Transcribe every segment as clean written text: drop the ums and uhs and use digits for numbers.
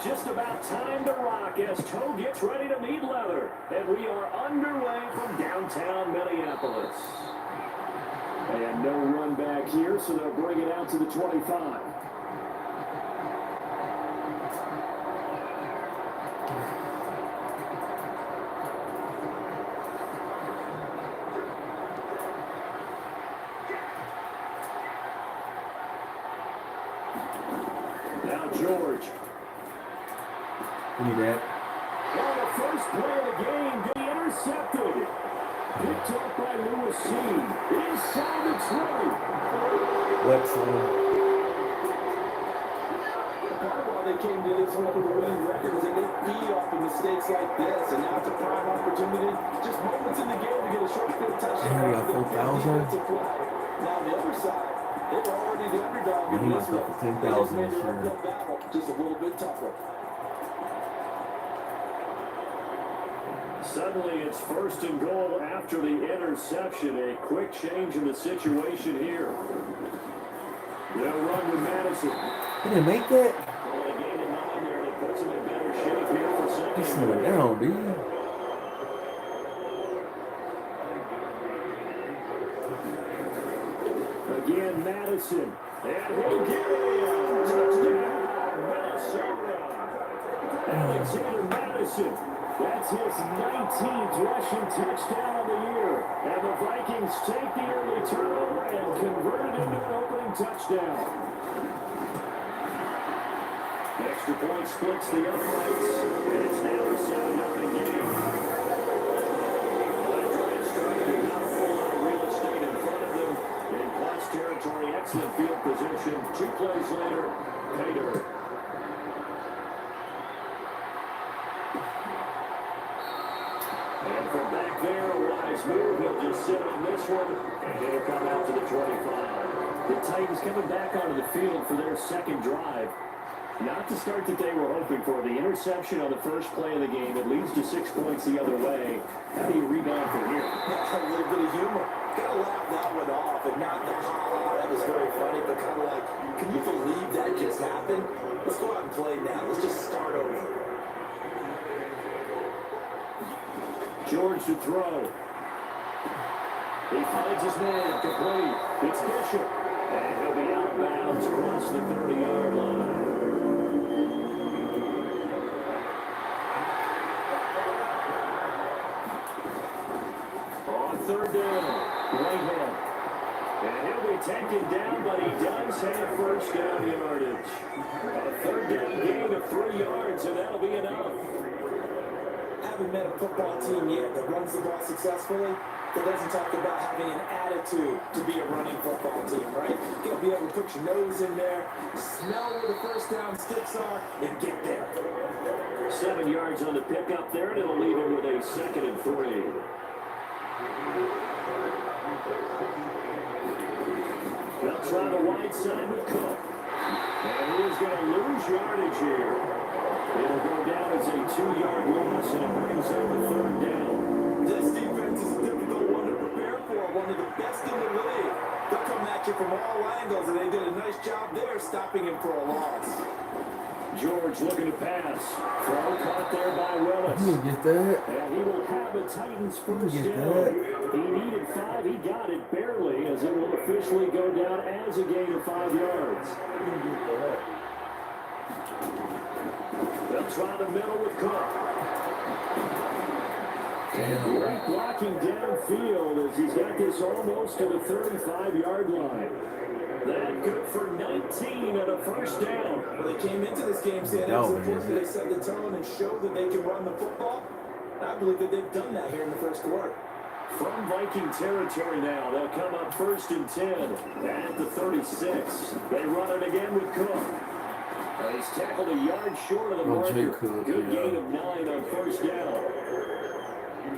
Just about time to rock as Toe gets ready to meet leather. And we are underway from downtown Minneapolis. And no run back here, so they'll bring it out to the 25. Now George. Give me that. On the first play of the game, they intercepted. Picked up by Lewis C. Inside the 20. What's While they came to this one with a winning record, is they get feed off of mistakes like this, and now it's a prime opportunity. Just moments in the game to get a short field touchdown. Damn, we got 4,000. Now the other side, they were already the underdog in this one. For 10,000 this year. Just a little bit tougher. Suddenly it's first and goal after the interception. A quick change in the situation here. They'll run with Madison. Did they make that? Well, they gained a 9 there. That puts them in better shape here for second. He's slowing down, dude. Again, Madison. And he'll get it. Touchdown, Minnesota. Alexander Madison. That's his 19th rushing touchdown of the year. And the Vikings take the early turnover and convert it into an opening touchdown. Extra point splits the uprights. And it's now a 7-0 game. Drive structure, not a whole lot of real estate in front of them. In plus territory, excellent field position. 2 plays later, pay dirt. And from back there, a wise move. He'll just sit on this one, and it'll come out to the 25. The Titans coming back onto the field for their second drive. Not the start that they were hoping for. The interception on the first play of the game. It leads to 6 points the other way. How do you rebound from here? That's a little bit of humor. Gotta laugh that one off, and not the that was very funny, but kind of like, can you believe that just happened? Let's go out and play now. Let's just start over. George to throw. He finds his man complete. It's Bishop. And he'll be out of bounds across the 30-yard line. On third down, Whitehead. And he'll be taken down, but he does have first down yardage. A third down gain of 3 yards, and that'll be enough. Haven't met a football team yet that runs the ball successfully that doesn't talk about having an attitude to be a running football team, right? You gotta be able to put your nose in there, smell where the first down sticks are, and get there. 7 yards on the pickup there, and it'll leave him with a 2nd and 3. They'll try the wide side with Cook. And he is going to lose yardage here. It'll go down as a 2-yard loss, and it brings up a third down. This defense is a difficult one to prepare for, one of the best in the league. They'll come at you from all angles, and they did a nice job there stopping him for a loss. George looking to pass. Throw caught there by Willis. You get that? And he will have the Titans first down. He needed 5. He got it barely, as it will officially go down as a gain of 5 yards. They'll try the middle with Cook. And great blocking downfield as he's got this almost to the 35-yard line. That good for 19 and a first down. Well, they came into this game saying absolutely they set the tone and showed that they can run the football. I believe that they've done that here in the first quarter. From Viking territory now, they'll come up 1st and 10 at the 36. They run it again with Cook. He's tackled a yard short of the marker. Good gain of 9 on first down.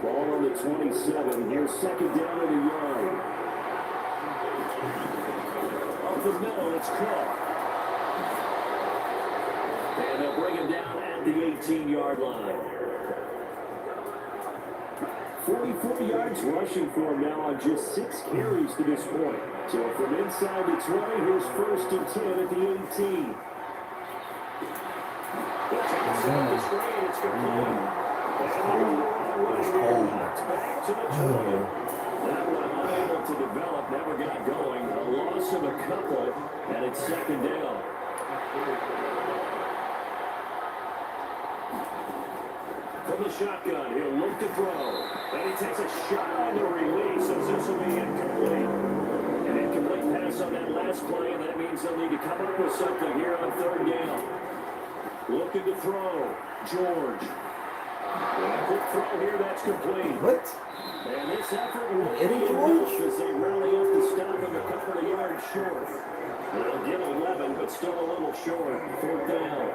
Ball on the 27. Here's 2nd down and a yard. Up the middle, it's Cook. And they'll bring him down at the 18-yard line. 44 yards rushing for him now on just 6 carries to this point. So from inside the 20, here's 1st and 10 at the 18. off the screen. It's complete. Back to the 20. That one unable to develop, never got going. A loss of a couple, and it's second down. From the shotgun, he'll look to throw. And he takes a shot on the release as this will be incomplete. An incomplete pass on that last play, and that means they'll need to come up with something here on third down. Looking to throw. George. And a quick throw here, that's complete. What? And this effort will Eddie be George? enough as they rally up to stop him a couple of yards short. They'll get 11, but still a little short. Fourth down.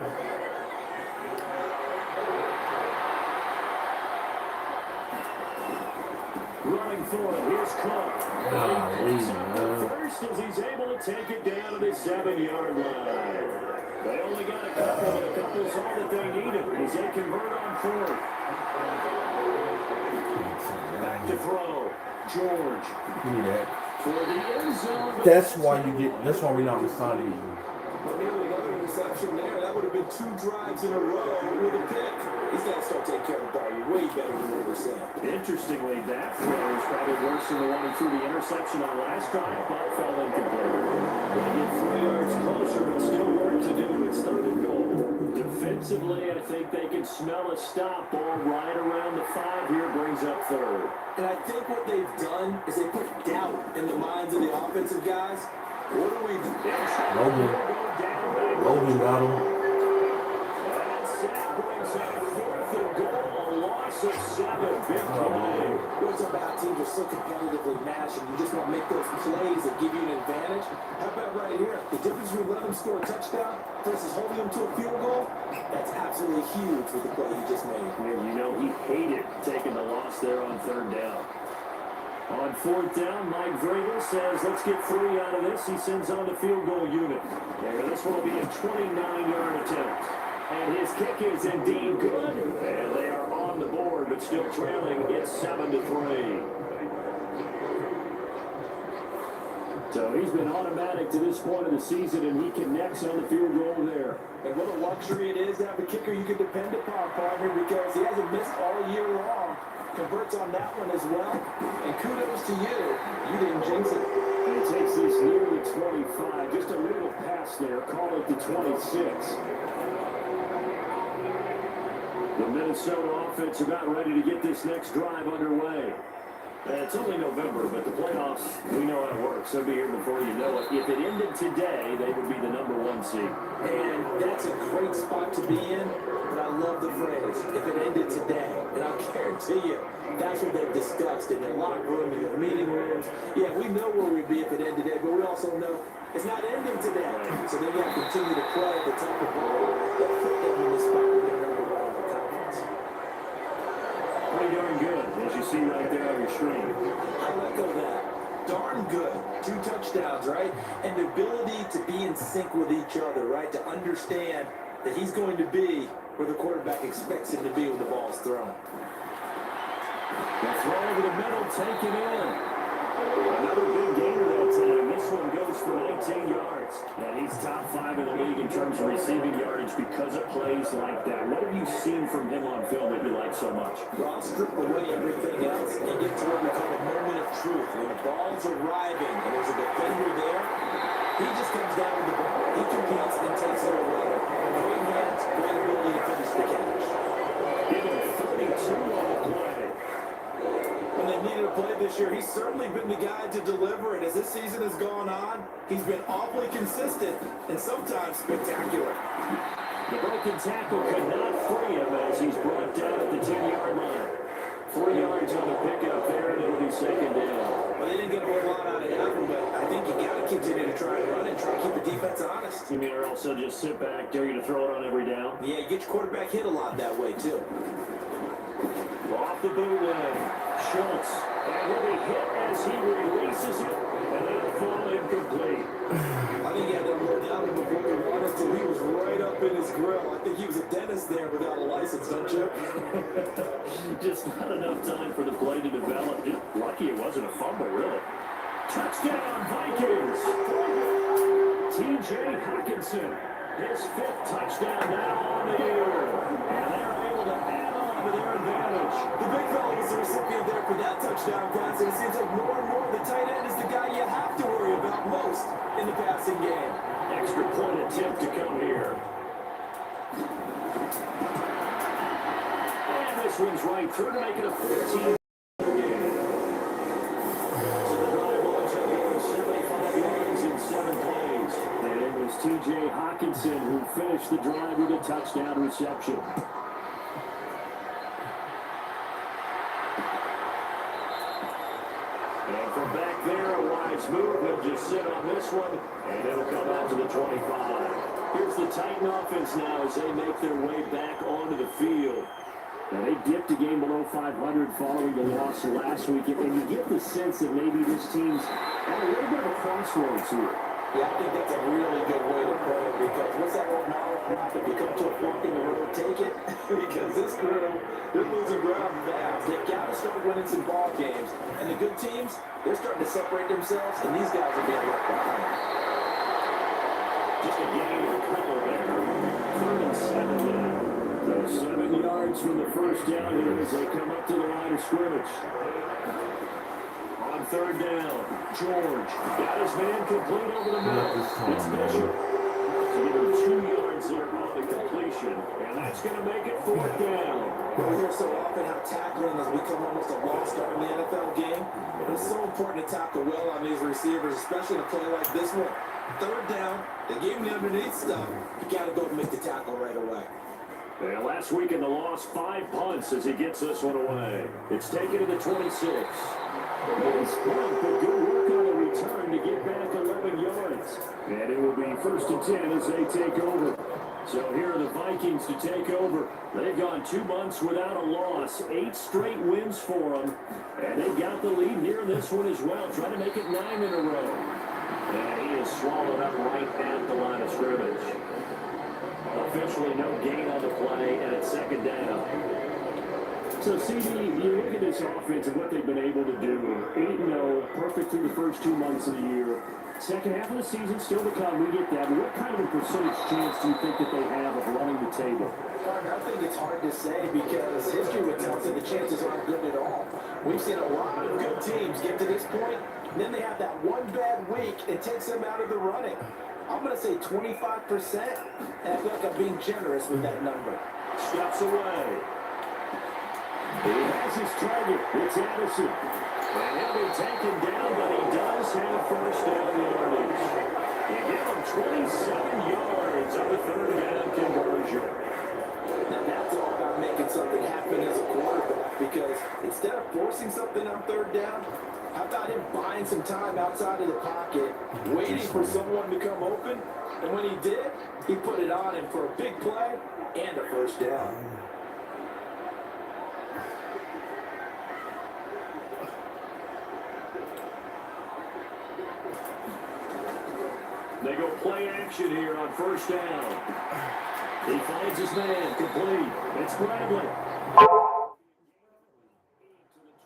Running for it, here's Clark. First as he's able to take it down to the 7-yard line. They only got a couple, and a couple's all that they needed as they convert on fourth. Back to throw. George. Give me that. For the end zone. That's why we're not resigning you. Nearly another interception there. That would have been 2 drives in a row with a pick. He's got to start taking care of the ball way better than what we're saying. Interestingly, that throw is probably worse than the one he threw the interception on last drive, but fell incomplete. They get 3 yards closer, but still work to do. It's third and goal. Defensively, I think they can smell a stop. Ball right around the 5 here, brings up third. And I think what they've done is they put doubt in the minds of the offensive guys. What do we do? Logan got him. What's about teams are so competitively matched and you just want to make those plays that give you an advantage? How about right here? The difference between letting them score a touchdown versus holding them to a field goal? That's absolutely huge with the play he just made. And you know he hated taking the loss there on third down. On fourth down, Mike Vrabel says, let's get 3 out of this. He sends on the field goal unit. And this will be a 29-yard attempt. And his kick is indeed good. And they are on the board, but still trailing. It's 7-3. So he's been automatic to this point of the season, and he connects on the field goal there. And what a luxury it is to have a kicker you can depend upon, partner, because he hasn't missed all year long. Converts on that one as well. And kudos to you. You didn't jinx it. And it takes this near the 25. Just a little pass there. Call it the 26. The Minnesota offense about ready to get this next drive underway. It's only November, but the playoffs, we know how it works. They'll be here before you know it. If it ended today, they would be the #1 seed. And that's a great spot to be in, but I love the phrase, if it ended today. And I'll guarantee you, that's what they've discussed in their locker room, in their meeting rooms. Yeah, we know where we'd be if it ended today, but we also know it's not ending today. So they got to continue to play at the top of the ball. They'll put them in the spot where they're #1 in the conference. Pretty darn good, as you see right there on your screen. I'll echo that. Darn good. 2 touchdowns, right? And the ability to be in sync with each other, right? To understand that he's going to be where the quarterback expects him to be when the ball's thrown. The throw over the middle, taken in. Another big gainer that time. This one goes for 19 yards. And he's top 5 in the league in terms of receiving yardage because of plays like that. What have you seen from him on film that you like so much? Well, strip away everything else and get to what we call a moment of truth. When the ball's arriving and there's a defender there, he just comes down with the ball. He competes and takes it away. Great hands, great ability to finish the catch. Give him 32 on the play. When they needed a play this year, he's certainly been the guy to deliver. And as this season has gone on, he's been awfully consistent and sometimes spectacular. The broken tackle could not free him as he's brought down at the 10-yard line. 4 yards on the pickup there, and it'll be second down. Well, they didn't get a whole lot out of him, but I think you got to continue to try and run and try to keep the defense honest. You mean or also just sit back, dare you to throw it on every down? Yeah, you get your quarterback hit a lot that way, too. Off the bootleg, Schultz, and will be hit as he releases it, and it'll fall incomplete. I think he had that rolled down before he wanted to. He was right up in his grill. I think he was a dentist there without a license, don't you? Just not enough time for the play to develop. Just lucky it wasn't a fumble, really. Touchdown, Vikings! T.J. Hawkinson. His 5th touchdown now on the year. And they're able to add on to their advantage. The big fella was the recipient there for that touchdown pass, and it seems like more and more the tight end is the guy you have to worry about most in the passing game. Extra point attempt to come here. And this one's right through to make it a 14. T.J. Hawkinson, who finished the drive with a touchdown reception. And from back there, a wise move. He'll just sit on this one, and it'll come out to the 25. Here's the Titan offense now as they make their way back onto the field. Now, they dipped a game below 500 following the loss last week, and you get the sense that maybe this team's at a little bit of a crossroads here. Yeah, I think that's a really good way to put it, because what's that old motto? If you come to a fork in the road, take it. Because this crew, they're losing ground fast. They've got to start winning some ball games. And the good teams, they're starting to separate themselves, and these guys are being left behind. Just a gain of a couple there. 3rd and 7 now. So 7 yards from the first down here as they come up to the line of scrimmage. On 3rd down, George got his man complete over the middle. It's Bishop. To give him 2 yards there on the completion, and that's going to make it 4th down. We hear so often how tackling has become almost a lost art in the NFL game. But it's so important to tackle well on these receivers, especially in a play like this one. 3rd down, they gave him the underneath stuff. You got to go and make the tackle right away. And last week in the loss, 5 punts as he gets this one away. It's taken to the 26. Nice punt, but good work on the return to get back 11 yards. And it will be 1st and 10 as they take over. So here are the Vikings to take over. They've gone 2 months without a loss. 8 straight wins for them. And they got the lead here in this one as well, trying to make it 9 in a row. And he is swallowed up right at the line of scrimmage. Officially no gain on the play, and it's 2nd down. So, CD, you look at this offense and what they've been able to do. 8-0, perfect through the first 2 months of the year. Second half of the season still to come, we get that. What kind of a percentage chance do you think that they have of running the table? I think it's hard to say, because history would tell us that the chances aren't good at all. We've seen a lot of good teams get to this point, and then they have that one bad week. It takes them out of the running. I'm going to say 25%, and I feel like I'm being generous with that number. Steps away. He has his target. It's Addison. And he'll be taken down, but he does have 1st down yardage. He gave him 27 yards on the 3rd down conversion. Now that's all about making something happen as a quarterback, because instead of forcing something on 3rd down, how about him buying some time outside of the pocket, waiting for someone to come open, and when he did, he put it on him for a big play and a 1st down. They go play action here on 1st down. He finds his man, complete. It's Bradley.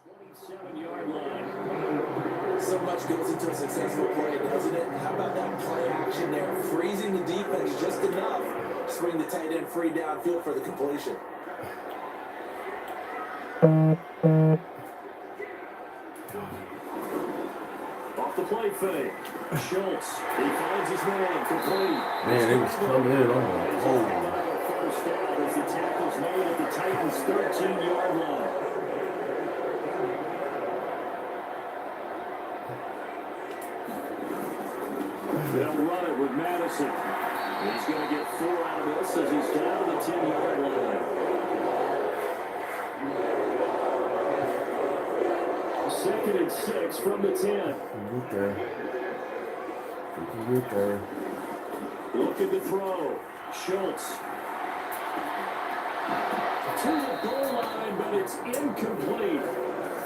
To the 27-yard line. So much goes into a successful play, doesn't it? How about that play action there? Freezing the defense just enough to swing the tight end free downfield for the completion. Off the play fake. Schultz. He finds his man, complete. Man, they was coming in on the 1st down as the tackle's made at the Titans' 13-yard line. They'll run it with Madison. He's going to get 4 out of this as he's down to the 10-yard line. 2nd and 6 from the 10. Get there. Get there. Looking to throw. Schultz. To the goal line, but it's incomplete.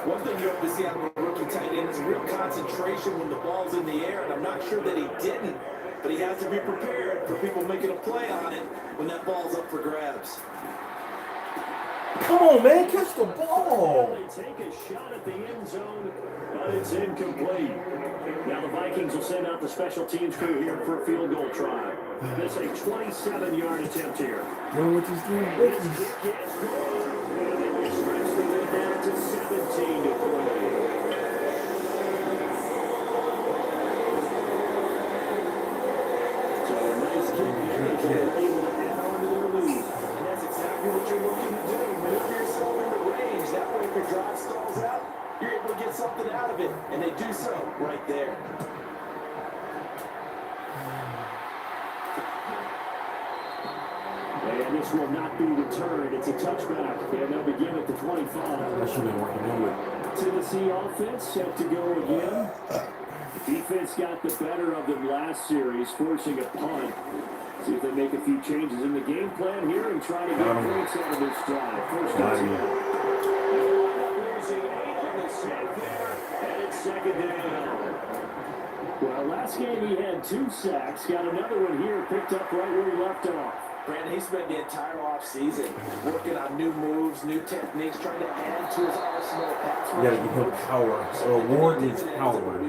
One thing you have to see out of a rookie tight end is real concentration when the ball's in the air, and I'm not sure that he didn't, but he has to be prepared for people making a play on it when that ball's up for grabs. Come on, man, catch the ball. They take a shot at the end zone, but it's incomplete. Now the Vikings will send out the special teams crew here for a field goal try. This a 27-yard attempt here. Yo, what is doing? This kick is good. And they will stretch the lead down to 17 to play. So a nice kick there. They're able to add on to their lead. And that's exactly what you're looking to do. Move yourself into range. That way, if your drive stalls out, you're able to get something out of it. And they do so right there. And this will not be returned. It's a touchback. And they'll begin at the 25. That should have been working anyway. Tennessee offense set to go again. Defense got the better of them last series, forcing a punt. See if they make a few changes in the game plan here and try to get points out of this drive. First down. Losing 8 on the snap there, and it's second down. Well, last game he had 2 sacks. Got another one here, picked up right where he left off. Brandon, he spent the entire offseason working on new moves, new techniques, trying to add to his arsenal of pass You gotta give him power. So award needs power.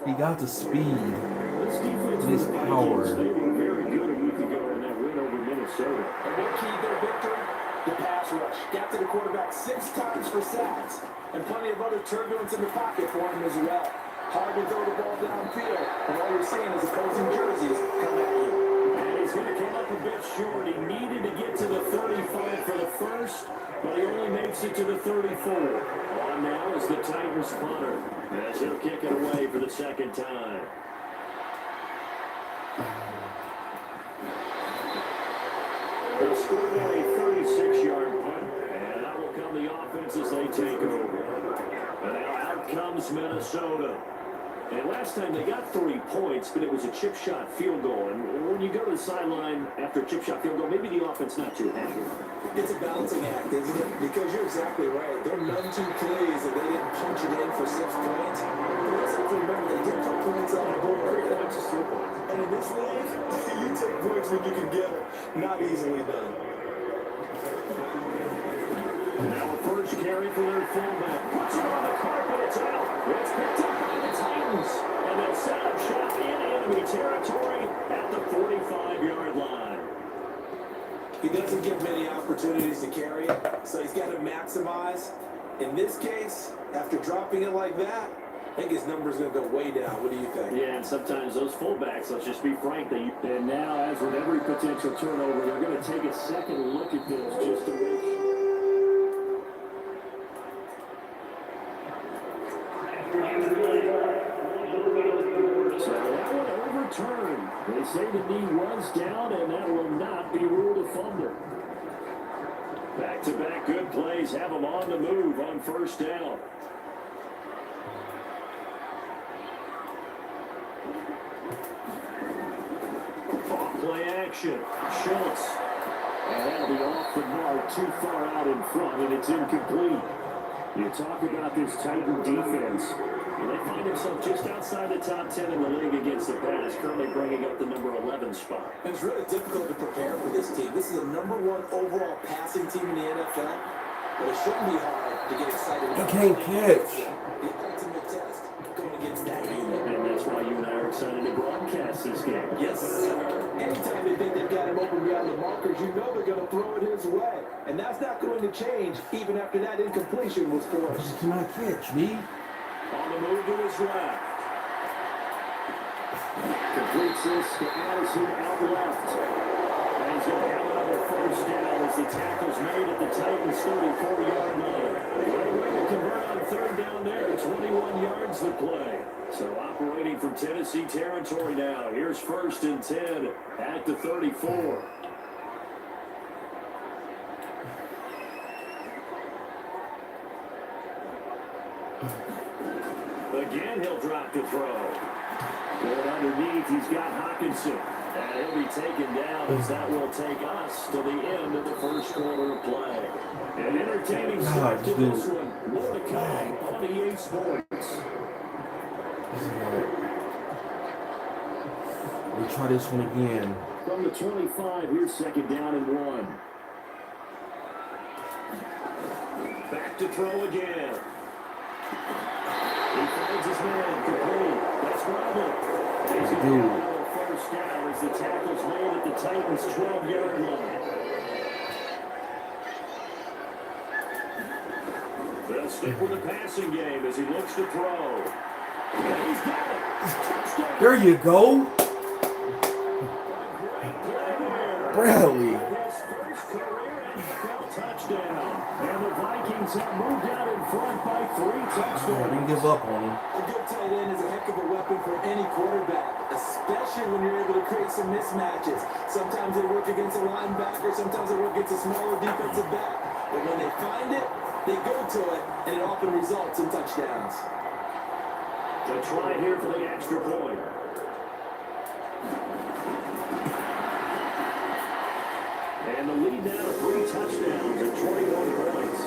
He got the speed. This defense He needs power. They were very good a week ago in that win over Minnesota. A big key to their victory, the pass rush. Got to the quarterback 6 times for sacks, and plenty of other turbulence in the pocket for him as well. Hard to throw the ball downfield, and all you're seeing is opposing jerseys come at you. And he's going to come up a bit short. He needed to get to the 35 for the first, but he only makes it to the 34. On now is the Titans punter, as he'll kick it away for the second time. They'll score a 36-yard punt, and that will come the offense as they take over. And now out comes Minnesota. And last time they got 3 points, but it was a chip shot field goal. And when you go to the sideline after a chip shot field goal, maybe the offense not too happy. It's a balancing act, isn't it? Because you're exactly right. They're none too pleased that they didn't punch it in for 6 points. But let's have to remember they did put points on the board. Not just 3 points. And in this league, you take points when you can get them. Not easily done. Now a first carry for their fullback. Puts it on the carpet. It's out. It's picked up by the Titans. And they'll set up shop in enemy territory at the 45-yard line. He doesn't give many opportunities to carry it, so he's got to maximize. In this case, after dropping it like that, I think his number's going to go way down. What do you think? Yeah, and sometimes those fullbacks, let's just be frank, and now, as with every potential turnover, they're going to take a second look at this just to make sure. So that one overturned. They say the knee was down, and that will not be ruled a fumble. Back-to-back good plays have them on the move on first down. Play action. Schultz. And that'll be off the mark, too far out in front, and it's incomplete. You talk about this Titan defense. And they find themselves just outside the top 10 in the league against the pass, currently bringing up the number 11 spot. It's really difficult to prepare for this team. This is the number 1 overall passing team in the NFL, but it shouldn't be hard to get excited about. He can't catch. The ultimate test going against that unit. And that's why you and I are excited to broadcast this game. Yes, sir. Anytime they think they've got him open beyond the markers, you know they're going to throw it his way. And that's not going to change even after that incompletion was forced. He cannot catch, me. On the move to his left. Completes this to Addison out left. And he's going to have another first down as the tackle's made at the Titans' 34-yard line. Right away to convert on third down there. 21 yards to play. So operating from Tennessee territory now. Here's first and 10 at the 34. Again, he'll drop the throw. Going underneath, he's got Hawkinson. And he'll be taken down as that will take us to the end of the first quarter of play. An entertaining start to this one. More to come on EA Sports. We'll try this one again. From the 25, here's second down and 1. Back to throw again. He finds his man complete. That's Robert. He's going to have a first down as the tackle's made at the Titans' 12-yard line. They'll stick with the passing game as he looks to throw. And he's got it. Touchdown. There you go. Bradley. His first career NFL touchdown. And the Vikings have moved out in front by 3 I touchdowns. didn't give up on him. A good tight end is a heck of a weapon for any quarterback, especially when you're able to create some mismatches. Sometimes they work against a linebacker, sometimes they work against a smaller defensive back. But when they find it, they go to it, and it often results in touchdowns. The try here for the extra point. And the lead now to 3 touchdowns at 21 points.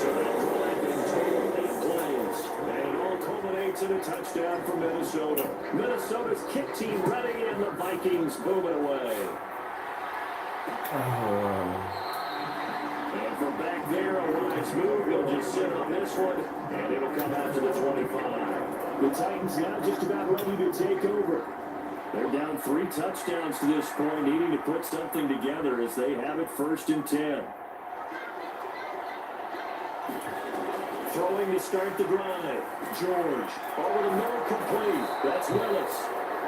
So that drive in total 8 plays. And it all culminates in a touchdown for Minnesota. Minnesota's kick team ready, and the Vikings boom it away. And from back there, a wise move. He'll just sit on this one, and it'll come out to the 25. The Titans now just about ready to take over. They're down 3 touchdowns to this point, needing to put something together as they have it 1st and 10. Throwing to start the drive. George, over the middle, complete. That's Willis.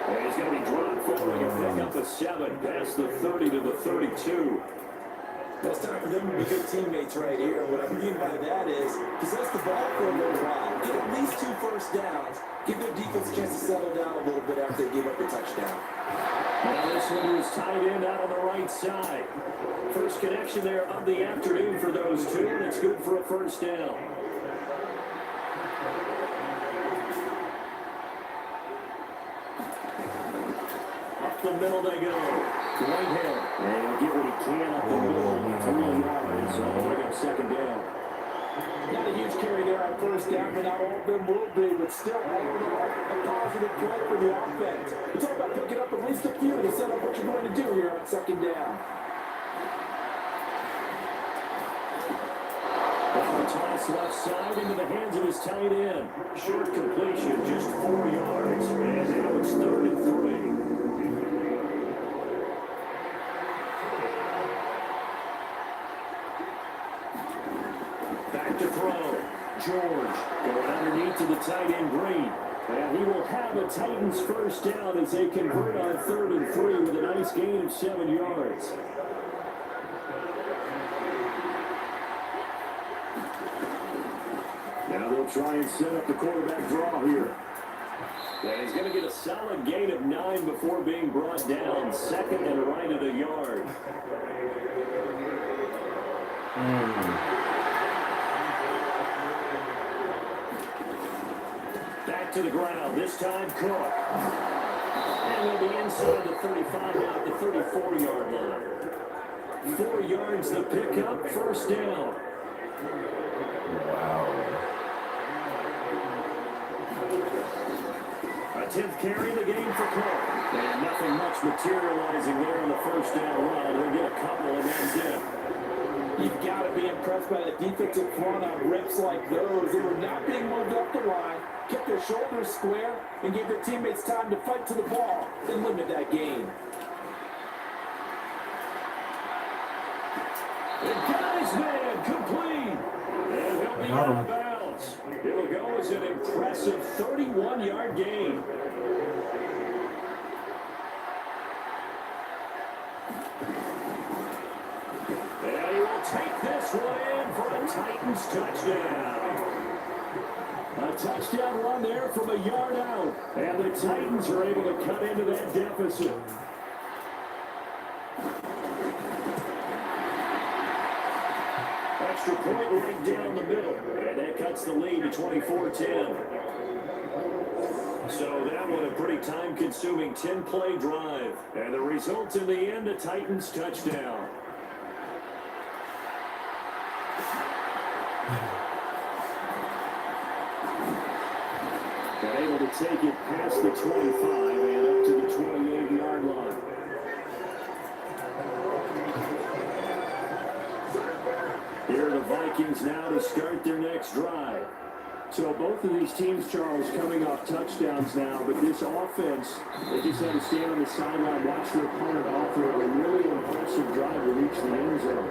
And he's going to be dropped following a pick up of 7 past the 30 to the 32. It's time for them to be good teammates right here. What I mean by that is possess the ball for a little while. Get at least 2 first downs. Give their defense a chance to settle down a little bit after they give up a touchdown. Now this one is tight end out on the right side. First connection there of the afternoon for those two, and it's good for a first down. Up the middle they go. Whitehead. And he'll get what he can up the middle. 3 yards. So they'll bring up 2nd down. Not a huge carry there on first down, but not all of them will be, but still all in all, a positive play for the offense. You talk about picking up at least a few to set up what you're going to do here on 2nd down. Toss left side into the hands of his tight end. Short completion, just 4 yards. And now it's 3rd and 3. Back to throw. George going underneath to the tight end Green. And he will have a Titans first down as they convert on 3rd and 3 with a nice gain of 7 yards. Now they'll try and set up the quarterback draw here. And he's going to get a solid gain of 9 before being brought down. 2nd and right at a yard. Back to the ground. This time Cook. And they'll be inside the 35 out the 34-yard line. 4 yards the pickup. First down. A 10th carry in the game for Cook. And nothing much materializing there on the first down run. They'll get a couple and that's it. You've got to be impressed by the defensive front on rips like those. They were not being moved up the line, kept their shoulders square, and gave their teammates time to fight to the ball and limit that gain. And guys, man, complete. And he'll be out of bounds. It'll go as an impressive 31-yard gain. And he will take this one in for a Titans touchdown. A touchdown run there from a yard out. And the Titans are able to cut into that deficit. Extra point right down the middle. And that cuts the lead to 24-10. So that one a pretty time-consuming 10-play drive. And the result in the end, a Titans touchdown. And able to take it past the 25 and up to the 28-yard line. Here are the Vikings now to start their next drive. So both of these teams, Charles, coming off touchdowns now, but this offense, they just had to stand on the sideline, watch their opponent offer a really impressive drive to reach the end zone.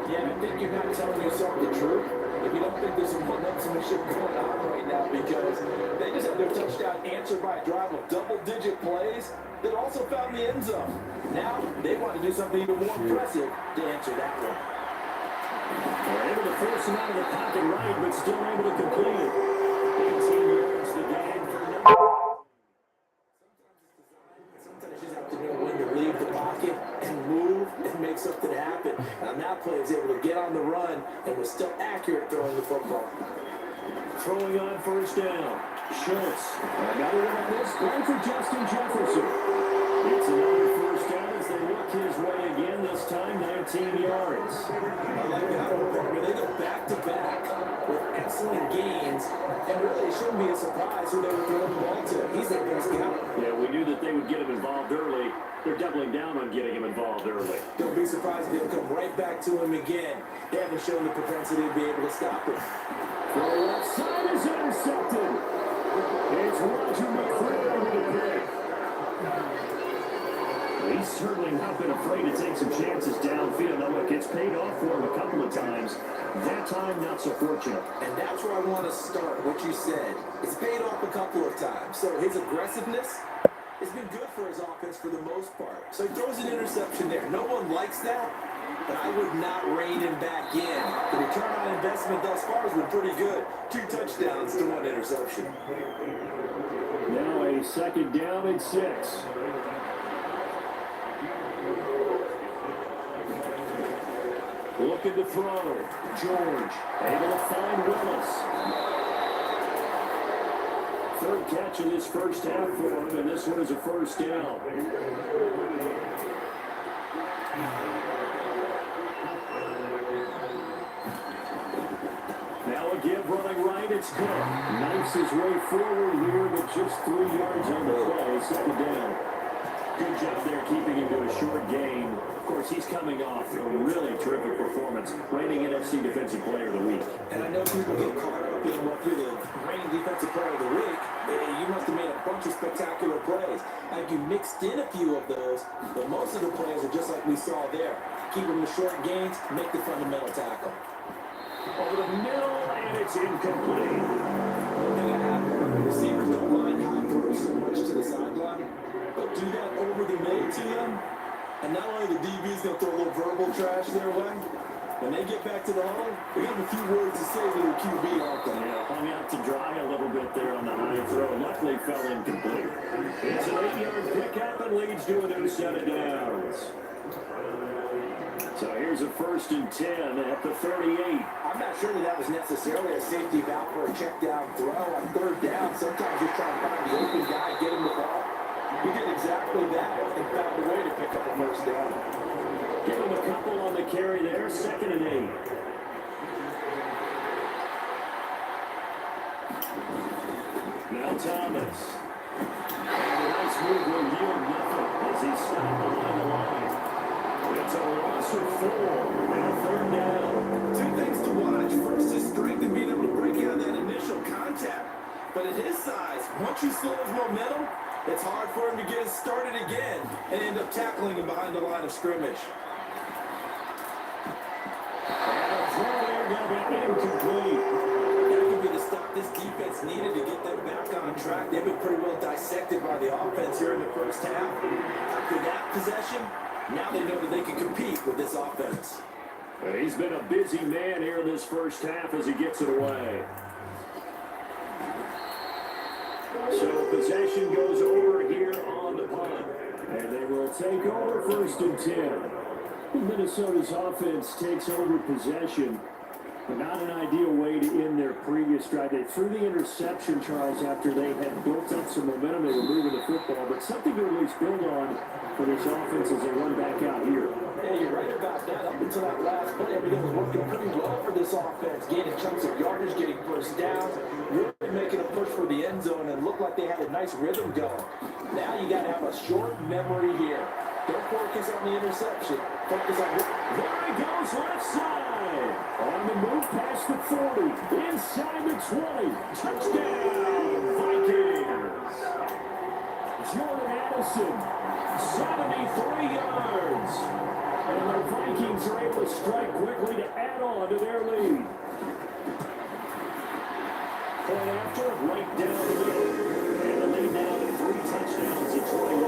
Yeah, I think you're not telling yourself the truth if you don't think there's some momentum going on right now, because they just had their touchdown answered by a drive of double-digit plays that also found the end zone. Now they want to do something even more impressive to answer that one. They're able to force him out of the pocket right, but still able to complete it. 18 yards the game for Sometimes you just have to know when to leave the pocket and move and make something happen. Now that play is able to get on the run and was still accurate throwing the football. throwing on first down. Schultz. Another one on this play for Justin Jefferson. It's another first down as they look his way again, this time 19 yards. I like that one, Parker. They go back-to-back with excellent gains, and really it shouldn't be a surprise who they were throwing the ball to. He's their best guy. Yeah, we knew that they would get him involved early. They're doubling down on getting him involved early. Don't be surprised if they'll come right back to him again. They haven't shown the propensity to be able to stop him. Throw left side is intercepted. It's Roger McCray with a pick. He's certainly not been afraid to take some chances downfield. Now look, it's paid off for him a couple of times. That time, not so fortunate. And that's where I want to start, what you said. It's paid off a couple of times. So his aggressiveness has been good for his offense for the most part. So he throws an interception there. No one likes that, but I would not rein him back in. The return on investment thus far has been pretty good. 2 touchdowns to 1 interception. Now a second down and 6. Looking to throw. George able to find Willis. Third catch of this first half for him, and this one is a first down. Now a give running right, it's Cook. Knifes his way forward here, but just 3 yards on the play, second down. Good job there keeping him to a short gain. Of course, he's coming off a really terrific performance, reigning NFC Defensive Player of the Week. And I know people get caught up in what you're the reigning Defensive Player of the Week. You must have made a bunch of spectacular plays. Like you mixed in a few of those, but most of the plays are just like we saw there. Keep them to short gains, make the fundamental tackle. Over the middle, and it's incomplete. One thing I have heard, the receivers don't mind high throws so much to the sideline, but do that over the middle to them, and not only the DB's going to throw a little verbal trash their way, when they get back to the huddle, they have a few words to say to their QB, aren't they? Yeah, hung out to dry a little bit there on the high throw. Luckily fell incomplete. It's an 8-yard pickup and leads to a new set of downs. So here's a 1st and 10 at the 38. I'm not sure that was necessarily a safety valve for a check down throw. On 3rd down, sometimes you're trying to find the open guy, get him the ball. He did exactly that and found a way to pick up a 1st down. Give him a couple on the carry there, 2nd and 8. Now Thomas. And a nice move will yield nothing as he stopped behind the line. It's a loss of 4 and a 3rd down. 2 things to watch. First, his strength and being able to break out that initial contact. But at his size, once you slow his momentum, it's hard for him to get started again and end up tackling him behind the line of scrimmage. And a throw there going to be incomplete. That could be the stop this defense needed to get them back on track. They've been pretty well dissected by the offense here in the first half. After that possession, now they know that they can compete with this offense. And he's been a busy man here in this first half as he gets it away. So possession goes over here on the punt. And they will take over 1st and 10. Minnesota's offense takes over possession. But not an ideal way to end their previous drive. They threw the interception, Charles, after they had built up some momentum. They were moving the football, but something to at least build on for this offense as they run back out here. Yeah, you're right about that. Up until that last play, everything was working pretty well for this offense. Gaining chunks of yardage, getting 1st downs, really making a push for the end zone, and looked like they had a nice rhythm going. Now you got to have a short memory here. Don't focus on the interception. Focus on There he goes, left side. On the move past the 40. Inside the 20. Touchdown, Vikings. Jordan Addison, 73 yards. And the Vikings are able to strike quickly to add on to their lead. Point after, right down the middle. And the lead now to 3 touchdowns at 21.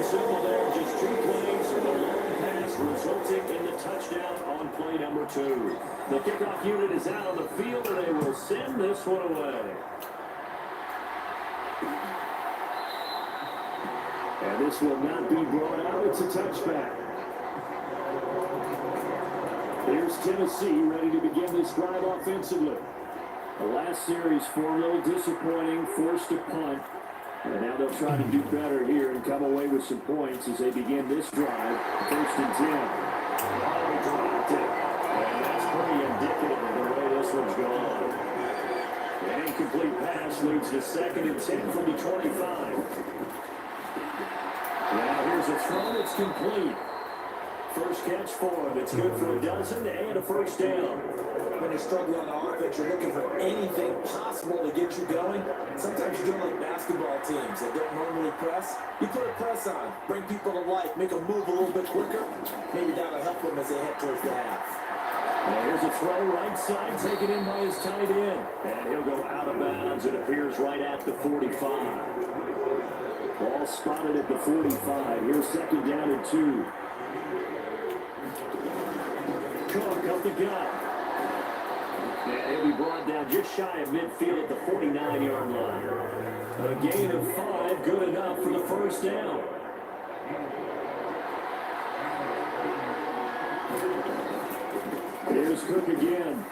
Simple there, just 2 plays, and a long pass resulting in the touchdown on play number 2. The kickoff unit is out on the field, and they will send this one away. And this will not be brought out. It's a touchback. Here's Tennessee ready to begin this drive offensively. The last series, 4 a little disappointing, forced a punt. And now they'll try to do better here and come away with some points as they begin this drive. 1st and 10. Oh, dropped it. And that's pretty indicative of the way this one's gone. An incomplete pass leads to 2nd and 10 from the 25. Now here's a throw that's complete. First catch for him. It's good for a dozen and a first down. when you're struggling on offense, you're looking for anything possible to get you going. Sometimes you're doing like basketball teams that don't normally press. You put a press on, bring people to life, make them move a little bit quicker. Maybe that'll help them as they head towards the half. Now here's a throw right side, taken in by his tight end. And he'll go out of bounds. It appears right at the 45. Ball spotted at the 45. Here's 2nd down and 2. Cook up the gut. And he'll be brought down just shy of midfield at the 49-yard line. A gain of 5, good enough for the first down. Here's Cook again.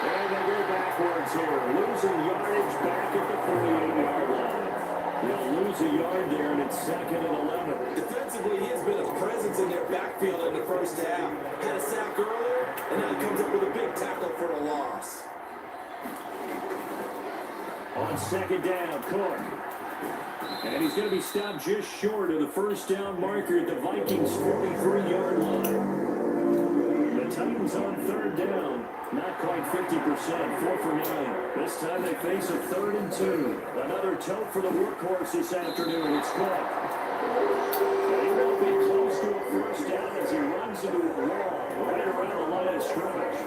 And they go backwards here. Losing yardage back at the 48-yard line. They'll lose a yard there, and it's 2nd and 11. Defensively, he has been a presence in their backfield in the first half. Had a sack earlier, and now he comes up with a big tackle for a loss. On 2nd down, Cook. And he's going to be stopped just short of the first down marker at the Vikings' 43-yard line. The Titans on 3rd down. Not quite 50%, 4 for 9. This time they face a 3rd and 2. Another tote for the workhorse this afternoon. It's Cook. He will be close to a first down as he runs into a wall right around the line of scrimmage.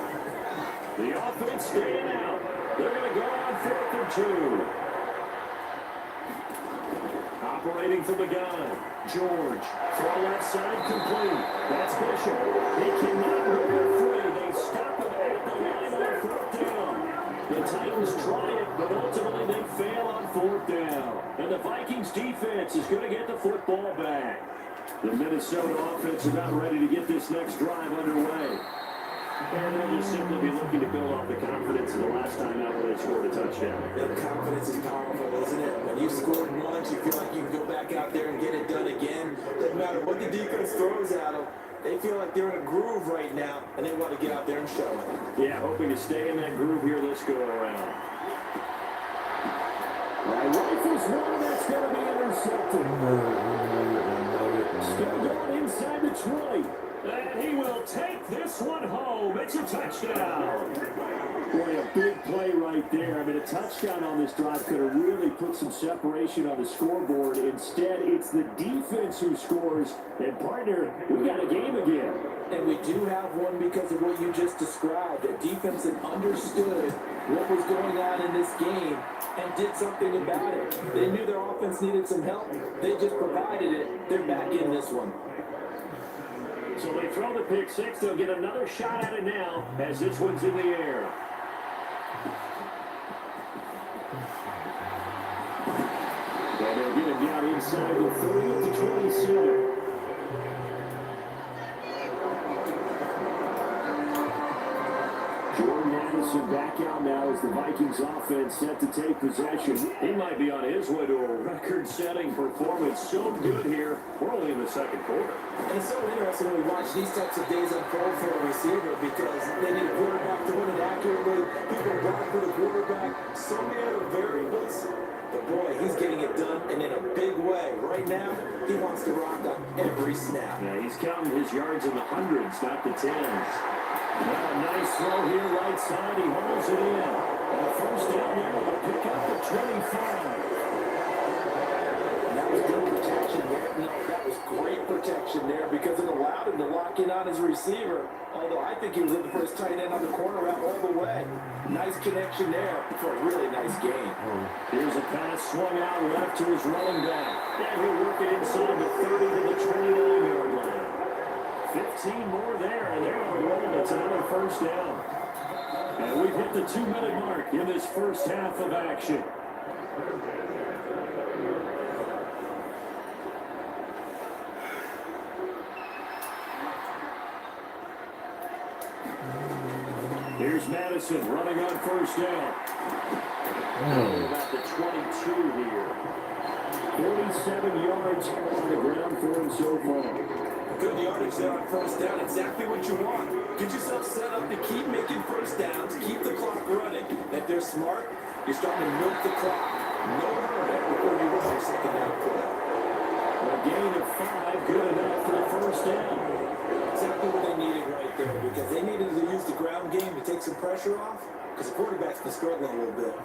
The offense staying out. They're going to go on 4th and 2. Operating from the gun. George. Throw left side complete. That's Bishop. He cannot break free. They stop him at the line on 4th down. The Titans try it, but ultimately they fail on 4th down. And the Vikings defense is going to get the football back. The Minnesota offense is about ready to get this next drive underway. And they'll just simply be looking to build off the confidence of the last time out where they scored a touchdown. That confidence is powerful, isn't it? When you've scored once, you feel like you can go back out there and get it done again. Doesn't matter what the defense throws at them. They feel like they're in a groove right now, and they want to get out there and show it. Yeah, hoping to stay in that groove here this go-around. Rifles one, that's going to be intercepted. Still going inside the 20. And he will take this one home. It's a touchdown. Boy, a big play right there. I mean, a touchdown on this drive could have really put some separation on the scoreboard. Instead, it's the defense who scores. And, partner, we got a game again. And we do have one because of what you just described. The defense that understood what was going on in this game and did something about it. They knew their offense needed some help. They just provided it. They're back in this one. So they throw the pick six. They'll get another shot at it now as this one's in the air. And they'll get him down inside the 30 to 27. Jordan Addison back out now as the Vikings offense set to take possession. He might be on his way to a record-setting performance. So good here. We're only in the 2nd quarter. And it's so interesting when we watch these types of days unfold for a receiver because they need a quarterback to win it accurately. People block for the quarterback. So many other variables. But boy, he's getting it done, and in a big way. Right now, he wants to rock on every snap. Yeah, he's counting his yards in the hundreds, not the tens. Now a nice throw here, right side. He holds it in. And a first down there will pick up the 25. That was good protection there. No, that was great protection there because it allowed him to lock in on his receiver. Although I think he was in the first tight end on the corner route all the way. Nice connection there for a really nice game. Here's a pass swung out left to his running back. And he'll work it inside the 30 to the 29-yard line. 15 more there, and they're on a roll. It's another first down. And we've hit the 2-minute mark in this first half of action. Here's Madison running on first down. About the 22 here. 47 yards on the ground for him so far. Good yardage there on first down. Exactly what you want. Get yourself set up to keep making first downs, keep the clock running. If they're smart, you're starting to milk the clock. No hurry before you run your second down play. A gain of 5, good enough for the first down. Exactly what they needed right there, because they needed to use the ground game to take some pressure off, because the quarterback's been struggling a little bit.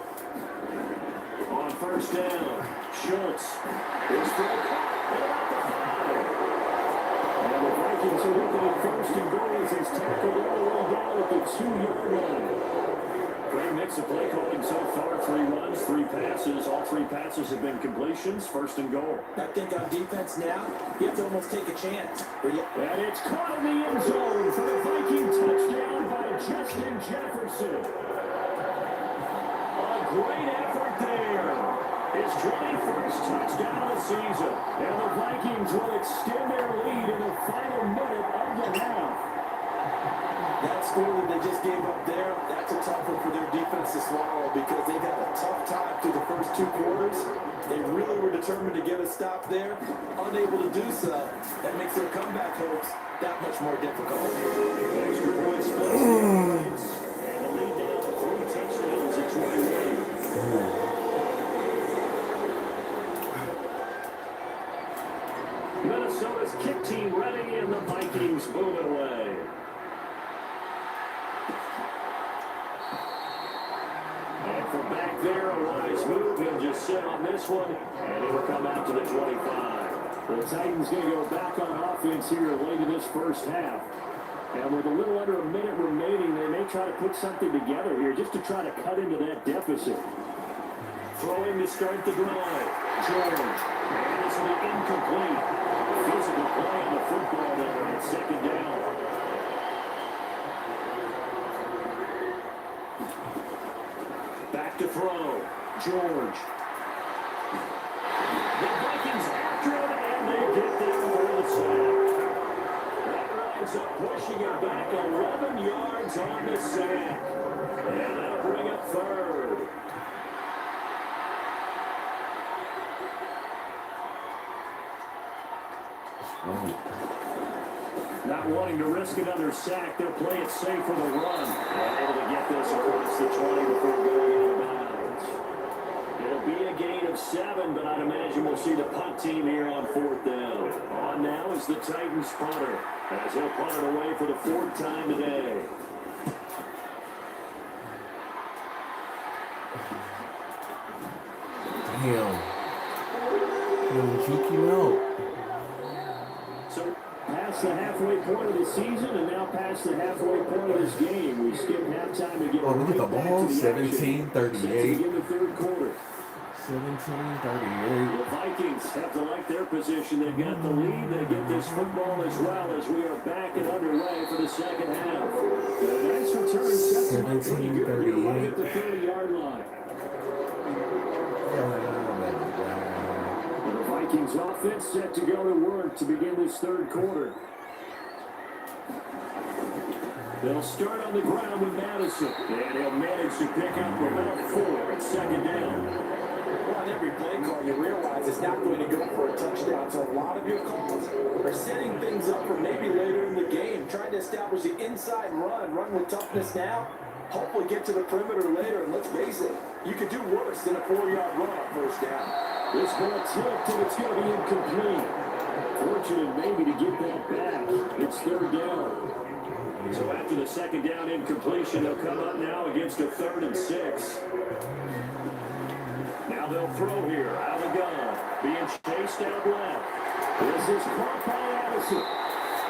On first down, Schultz. His throw caught at about the 5. And the Vikings are looking at first and goal as he's tackled all the way down at the 2-yard line. Great mix of play calling so far. 3 runs, 3 passes. All 3 passes have been completions. First and goal. I think on defense now, you have to almost take a chance. And it's caught in the end zone for the Viking touchdown by Justin Jefferson. A great effort there. His 21st touchdown of the season. And the Vikings will extend their lead in the final minute of the half. That score that they just gave up there, that's a tough one for their defense to swallow because they've had a tough time through the first 2 quarters. They really were determined to get a stop there. Unable to do so, that makes their comeback hopes that much more difficult. Extra point splits the offense. And the lead down to 3 touchdowns at 21. Minnesota's kick team ready, and the Vikings move away. And from back there, a wise move. He'll just sit on this one, and it will come out to the 25. The Titans going to go back on offense here late in this first half. And with a little under a minute remaining, they may try to put something together here just to try to cut into that deficit. Throwing to start the drive. George. And this will be incomplete. Physical play on the football there on second down. Back to throw. George. The Vikings after him, and they get there for the sack. That winds up pushing it back 11 yards on the sack. And that'll bring up third. Not wanting to risk another sack, they'll play it safe for the run. And able to get this across the 20 before going out of bounds. It'll be a gain of 7, but I'd imagine we'll see the punt team here on 4th down. On now is the Titans punter, as he'll punt it away for the 4th time today. Damn. He'll juke you out. So, past the halfway point of the season, and now past the halfway point of this game. We skip halftime to get look at the ball. 17-38. In the third quarter. 17-38. The Vikings have to like their position. They've got the lead. They get this football as well as we are back and underway for the second half. A nice return. 17-38. At the 30-yard line. The Vikings offense set to go to work to begin this third quarter. They'll start on the ground with Madison, and he'll manage to pick up about 4 at second down. Well, on every play call, you realize it's not going to go for a touchdown. So a lot of your calls are setting things up for maybe later in the game, trying to establish the inside run with toughness now. Hopefully get to the perimeter later, and let's face it, you could do worse than a 4-yard run on first down. This ball tipped, and it's going to be incomplete. Fortunate maybe to get that back. It's third down. So after the second down incompletion, they'll come up now against a 3rd and 6. Now they'll throw here. Out of the gun. Being chased out left. This is caught by Addison.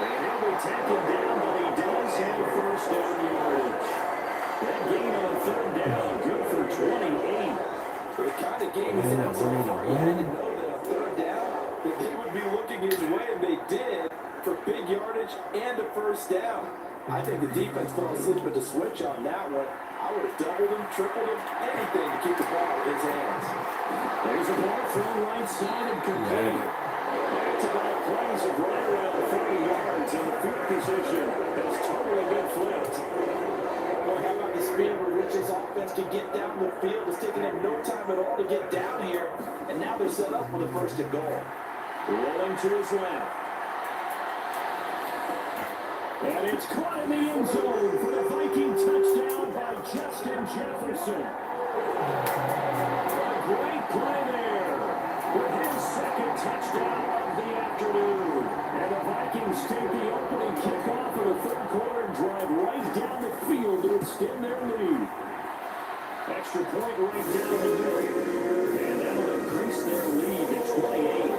And he'll be taken down, but he does have first down yardage. That gain on 3rd down, good for 28. The kind of game is that so far. You had to know that on 3rd down, that they would be looking his way, and they did, for big yardage and a first down. I think the defense fell asleep at the switch on that one. I would have doubled him, tripled him, anything to keep the ball in his hands. There's a ball thrown right side and complete. Back-to-back plays of right around 30 yards, and the field position has totally been flipped. Boy, how about the speed where Rich's offense can get down the field? It's taking them no time at all to get down here, and now they're set up for the 1st and goal. Rolling to his left. And it's caught in the end zone for the Viking touchdown by Justin Jefferson. A great play there with his 2nd touchdown of the afternoon. And the Vikings take the opening kickoff of the 3rd quarter and drive right down the field to extend their lead. Extra point right down the middle. And that'll increase their lead to 28.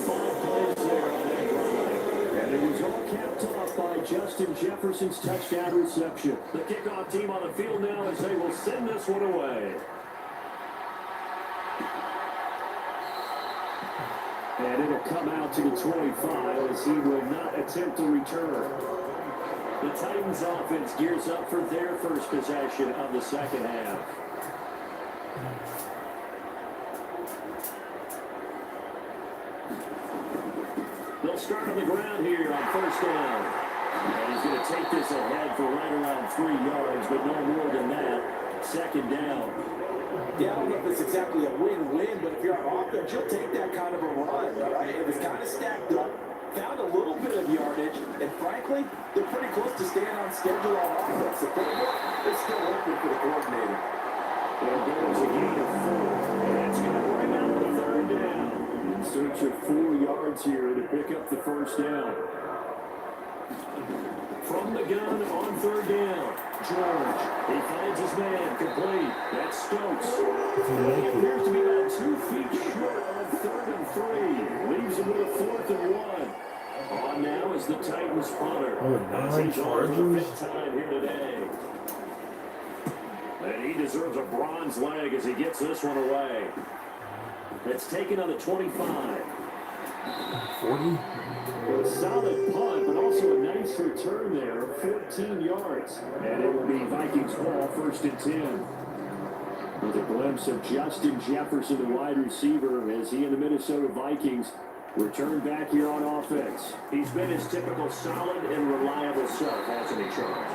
5 plays there on that drive. And it was all capped off by Justin Jefferson's touchdown reception. The kickoff team on the field now as they will send this one away. And it'll come out to the 25 as he will not attempt to return. The Titans offense gears up for their first possession of the 2nd half. They'll start on the ground here on 1st down. And he's going to take this ahead for right around 3 yards, but no more than that. 2nd down. Yeah, I don't know if it's exactly a win-win, but if you're on offense, you'll take that kind of a run, right? It was kind of stacked up, found a little bit of yardage, and frankly, they're pretty close to staying on schedule on offense. The playbook is still open for the coordinator. There goes a gain of 4, and that's going to bring out the 3rd down. In search of 4 yards here to pick up the 1st down. From the gun on 3rd down. George, he finds his man, complete. That's Stokes. He appears to be about 2 feet short on 3rd and 3. Leaves him with a 4th and 1. On now is the Titans punter. As he's on for the 5th time here today. And he deserves a bronze leg as he gets this one away. It's taken on the 25. 40? A solid punt, but also a nice return there, 14 yards. And it will be Vikings ball, 1st and 10. With a glimpse of Justin Jefferson, the wide receiver, as he and the Minnesota Vikings return back here on offense. He's been his typical solid and reliable self, hasn't he, Charles?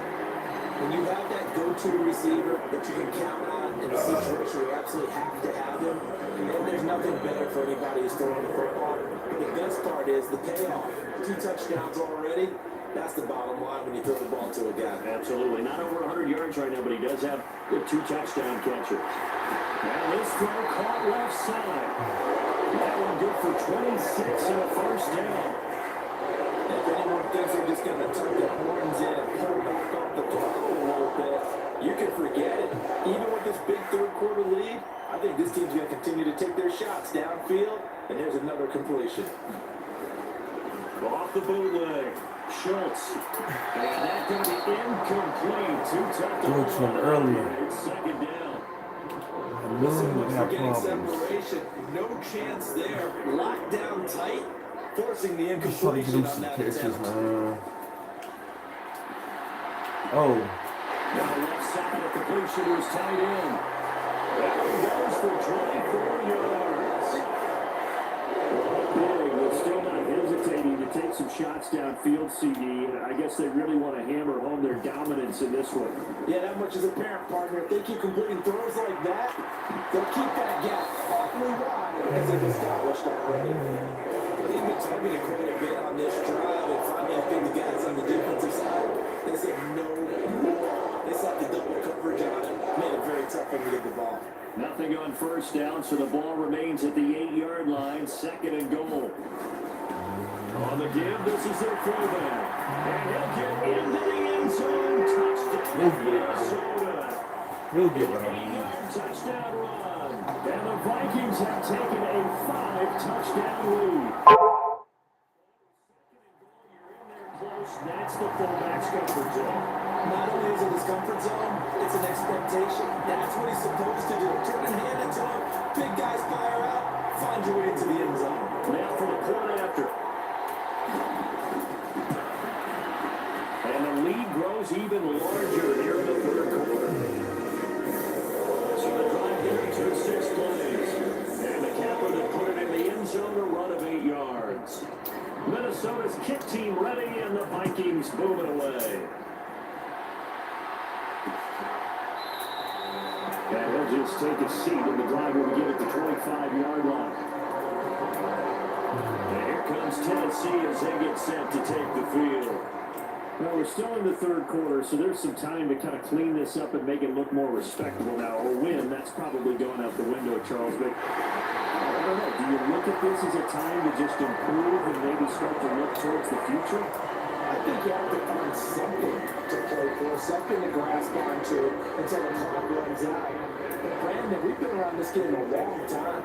When you have that go-to receiver that you can count on in a situation where you absolutely have to have him, and there's nothing better for anybody who's throwing the football. The best part is the payoff. 2 touchdowns already. That's the bottom line when you throw the ball to a guy. Absolutely. Not over 100 yards right now, but he does have the 2 touchdown catches. Now this throw caught left side. That one good for 26 and a 1st down. If anyone thinks they're just going to tuck their horns in and pull back off the throttle a little bit, you can forget it. Even with this big 3rd quarter lead, I think this team's going to continue to take their shots downfield, and there's another completion. Off the bootleg. Schultz. And that going to be incomplete. 2 touchdowns from earlier. It's 2nd down. So much for getting problems. separation. No chance there. Locked down tight, forcing the Just trying to incompletion get on some that catches, attempt. man. Oh. Now left side of completion was tight end. That one goes for 24 yards. Big, but still not hesitating to take some shots downfield, CD. I guess they really want to hammer home their dominance in this one. Yeah, that much is apparent, partner. If they keep completing throws like that, they'll keep that gap awfully wide as they've established already. They've been talking quite a bit on this drive, and finally I think the guys on the defensive side, they said no more. They slapped the double coverage on it, made it very tough for them to get the ball. Nothing on first down, so the ball remains at the 8-yard line, 2nd and goal. On the give, this is their fullback. And he'll get into the end zone. Touchdown, Minnesota. He'll get what I mean. 8-yard touchdown run. And the Vikings have taken a 5-touchdown lead. That's the fullback's comfort zone. Not only is it his comfort zone, it's an expectation. That's what he's supposed to do. Turn and hand it to him. Big guys fire out. Find your way into the end zone. Now for the point after. And the lead grows even larger here in the 3rd quarter. So the drive carries with 6 plays. And the capper that put it in the end zone, a run of 8 yards. Minnesota's kick team ready, and the Vikings booming away. And he'll just take a seat, and the drive will begin at the 25-yard line. And here comes Tennessee as they get set to take the field. Well, we're still in the 3rd quarter, so there's some time to kind of clean this up and make it look more respectable now. Or win, that's probably going out the window, Charles. But I don't know, do you look at this as a time to just improve and maybe start to look towards the future? I think you have to find something to play for, something to grasp onto until the clock runs out. But Brandon, we've been around this game a long time.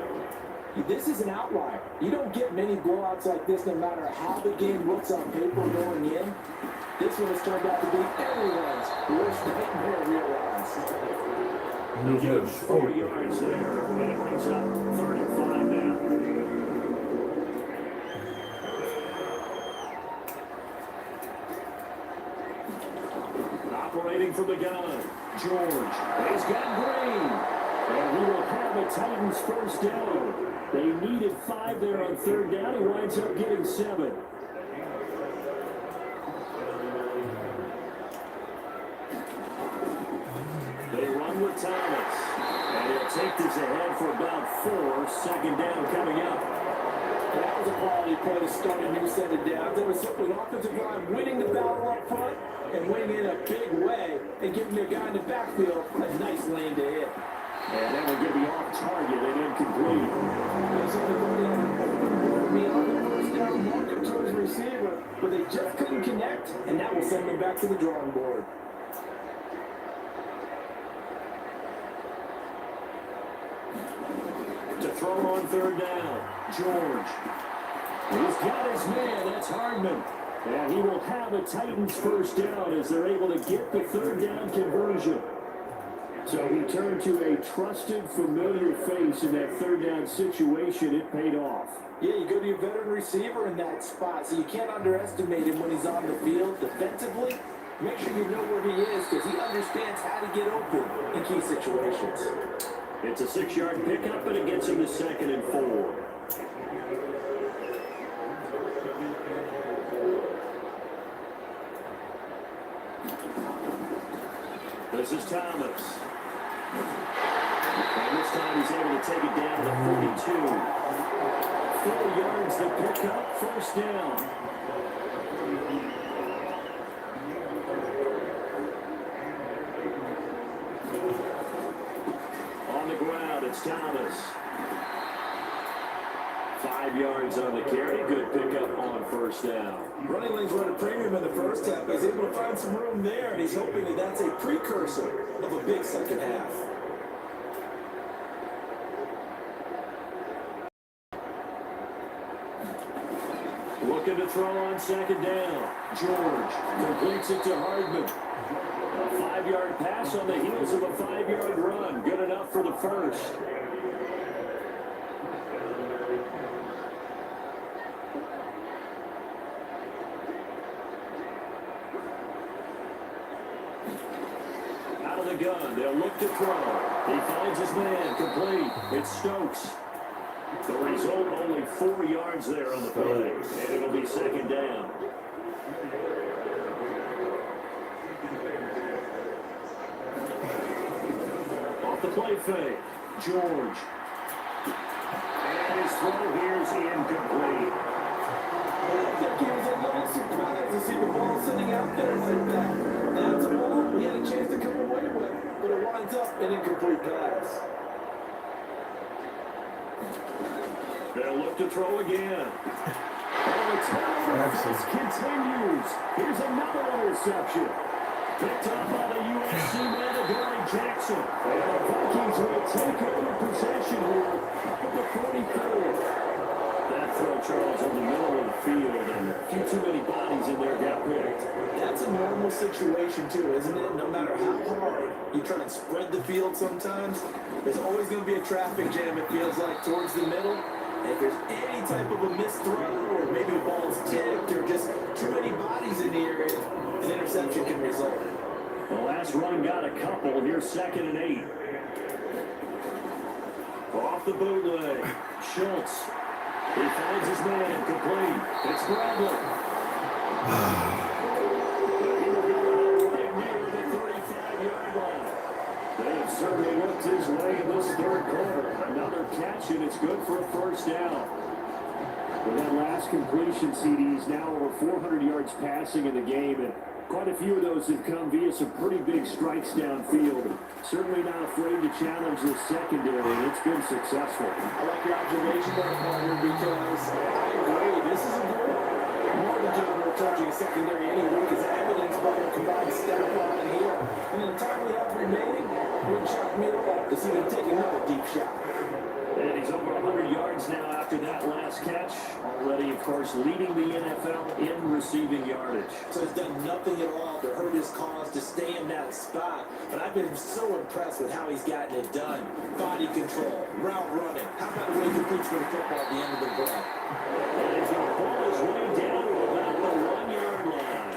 This is an outlier. You don't get many blowouts like this no matter how the game looks on paper going in. This one has turned out to be everyone's worst nightmare realized. He'll get 4 yards there, and it brings up 35 now. Operating from the gun, George. He's got Green. And he will have the Titans first down. They needed 5 there on 3rd down. He winds up getting 7. They run with Thomas. And he'll take this ahead for about 4. 2nd down coming up. That was a quality play to start a new set of downs. There was simply offensive line winning the battle up front and winning in a big way and giving their guy in the backfield a nice lane to hit. And that will get the off target and incomplete. On the first down, marker to his receiver, but they just couldn't connect, and that will send them back to the drawing board. To throw on 3rd down, George. He's got his man, that's Hardman. And he will have a Titans first down as they're able to get the 3rd down conversion. So he turned to a trusted, familiar face in that 3rd down situation. It paid off. Yeah, you go to your veteran receiver in that spot, so you can't underestimate him when he's on the field defensively. Make sure you know where he is because he understands how to get open in key situations. It's a 6-yard pickup, and it gets him to 2nd and 4. This is Thomas. And this time he's able to take it down to 42. 4 yards to pick up, first down. On the ground, it's Thomas. 5 yards on the carry. Good pickup on first down. Running lanes run a premium in the first half. He's able to find some room there, and he's hoping that that's a precursor of a big second half. Looking to throw on 2nd down. George completes it to Hardman. A 5-yard pass on the heels of a 5-yard run. Good enough for the first. Out of the gun, they'll look to throw. He finds his man, complete. It's Stokes. The result, only 4 yards there on the play, and it'll be 2nd down. Off the play fake, George. And his throw here is incomplete. That game was a little surprised to see the ball sitting out there like that. That's a ball he had a chance to come away with, but it winds up an incomplete pass. They'll look to throw again. Oh, the turnover continues. Here's another interception. Picked up by the USC man, Adoree Jackson. And the Vikings will take over possession here up at the 44. That throw, Charles, in the middle of the field, and a few too many bodies in there got picked. That's a normal situation too, isn't it? No matter how hard you try and spread the field sometimes, there's always going to be a traffic jam, it feels like, towards the middle. And if there's any type of a missed throw, or maybe the ball's tipped, or just too many bodies in the area, an interception can result. The last run got a couple. Here's 2nd and 8. Off the bootleg. Schultz. He finds his man. Complete. It's Bradley. He will go right near the 35-yard line. They have certainly worked his way in this 3rd quarter. Another catch, and it's good for a 1st down. With that last completion, CD's now over 400 yards passing in the game, and quite a few of those have come via some pretty big strikes downfield. Certainly not afraid to challenge this secondary, and it's been successful. I like your observation there, partner, because I agree. This is a good one. More than capable of touching a secondary anyway, because evidenced by their combined stat line here. And in the time we have remaining, wouldn't shock me at all to see them take another deep shot. And he's over 100 yards now after that last catch. Already, of course, leading the NFL in receiving yardage. So he's done nothing at all to hurt his cause to stay in that spot. But I've been so impressed with how he's gotten it done. Body control, route running. How about the way he completes for the football at the end of the play? And as the ball is way down to about the 1-yard line.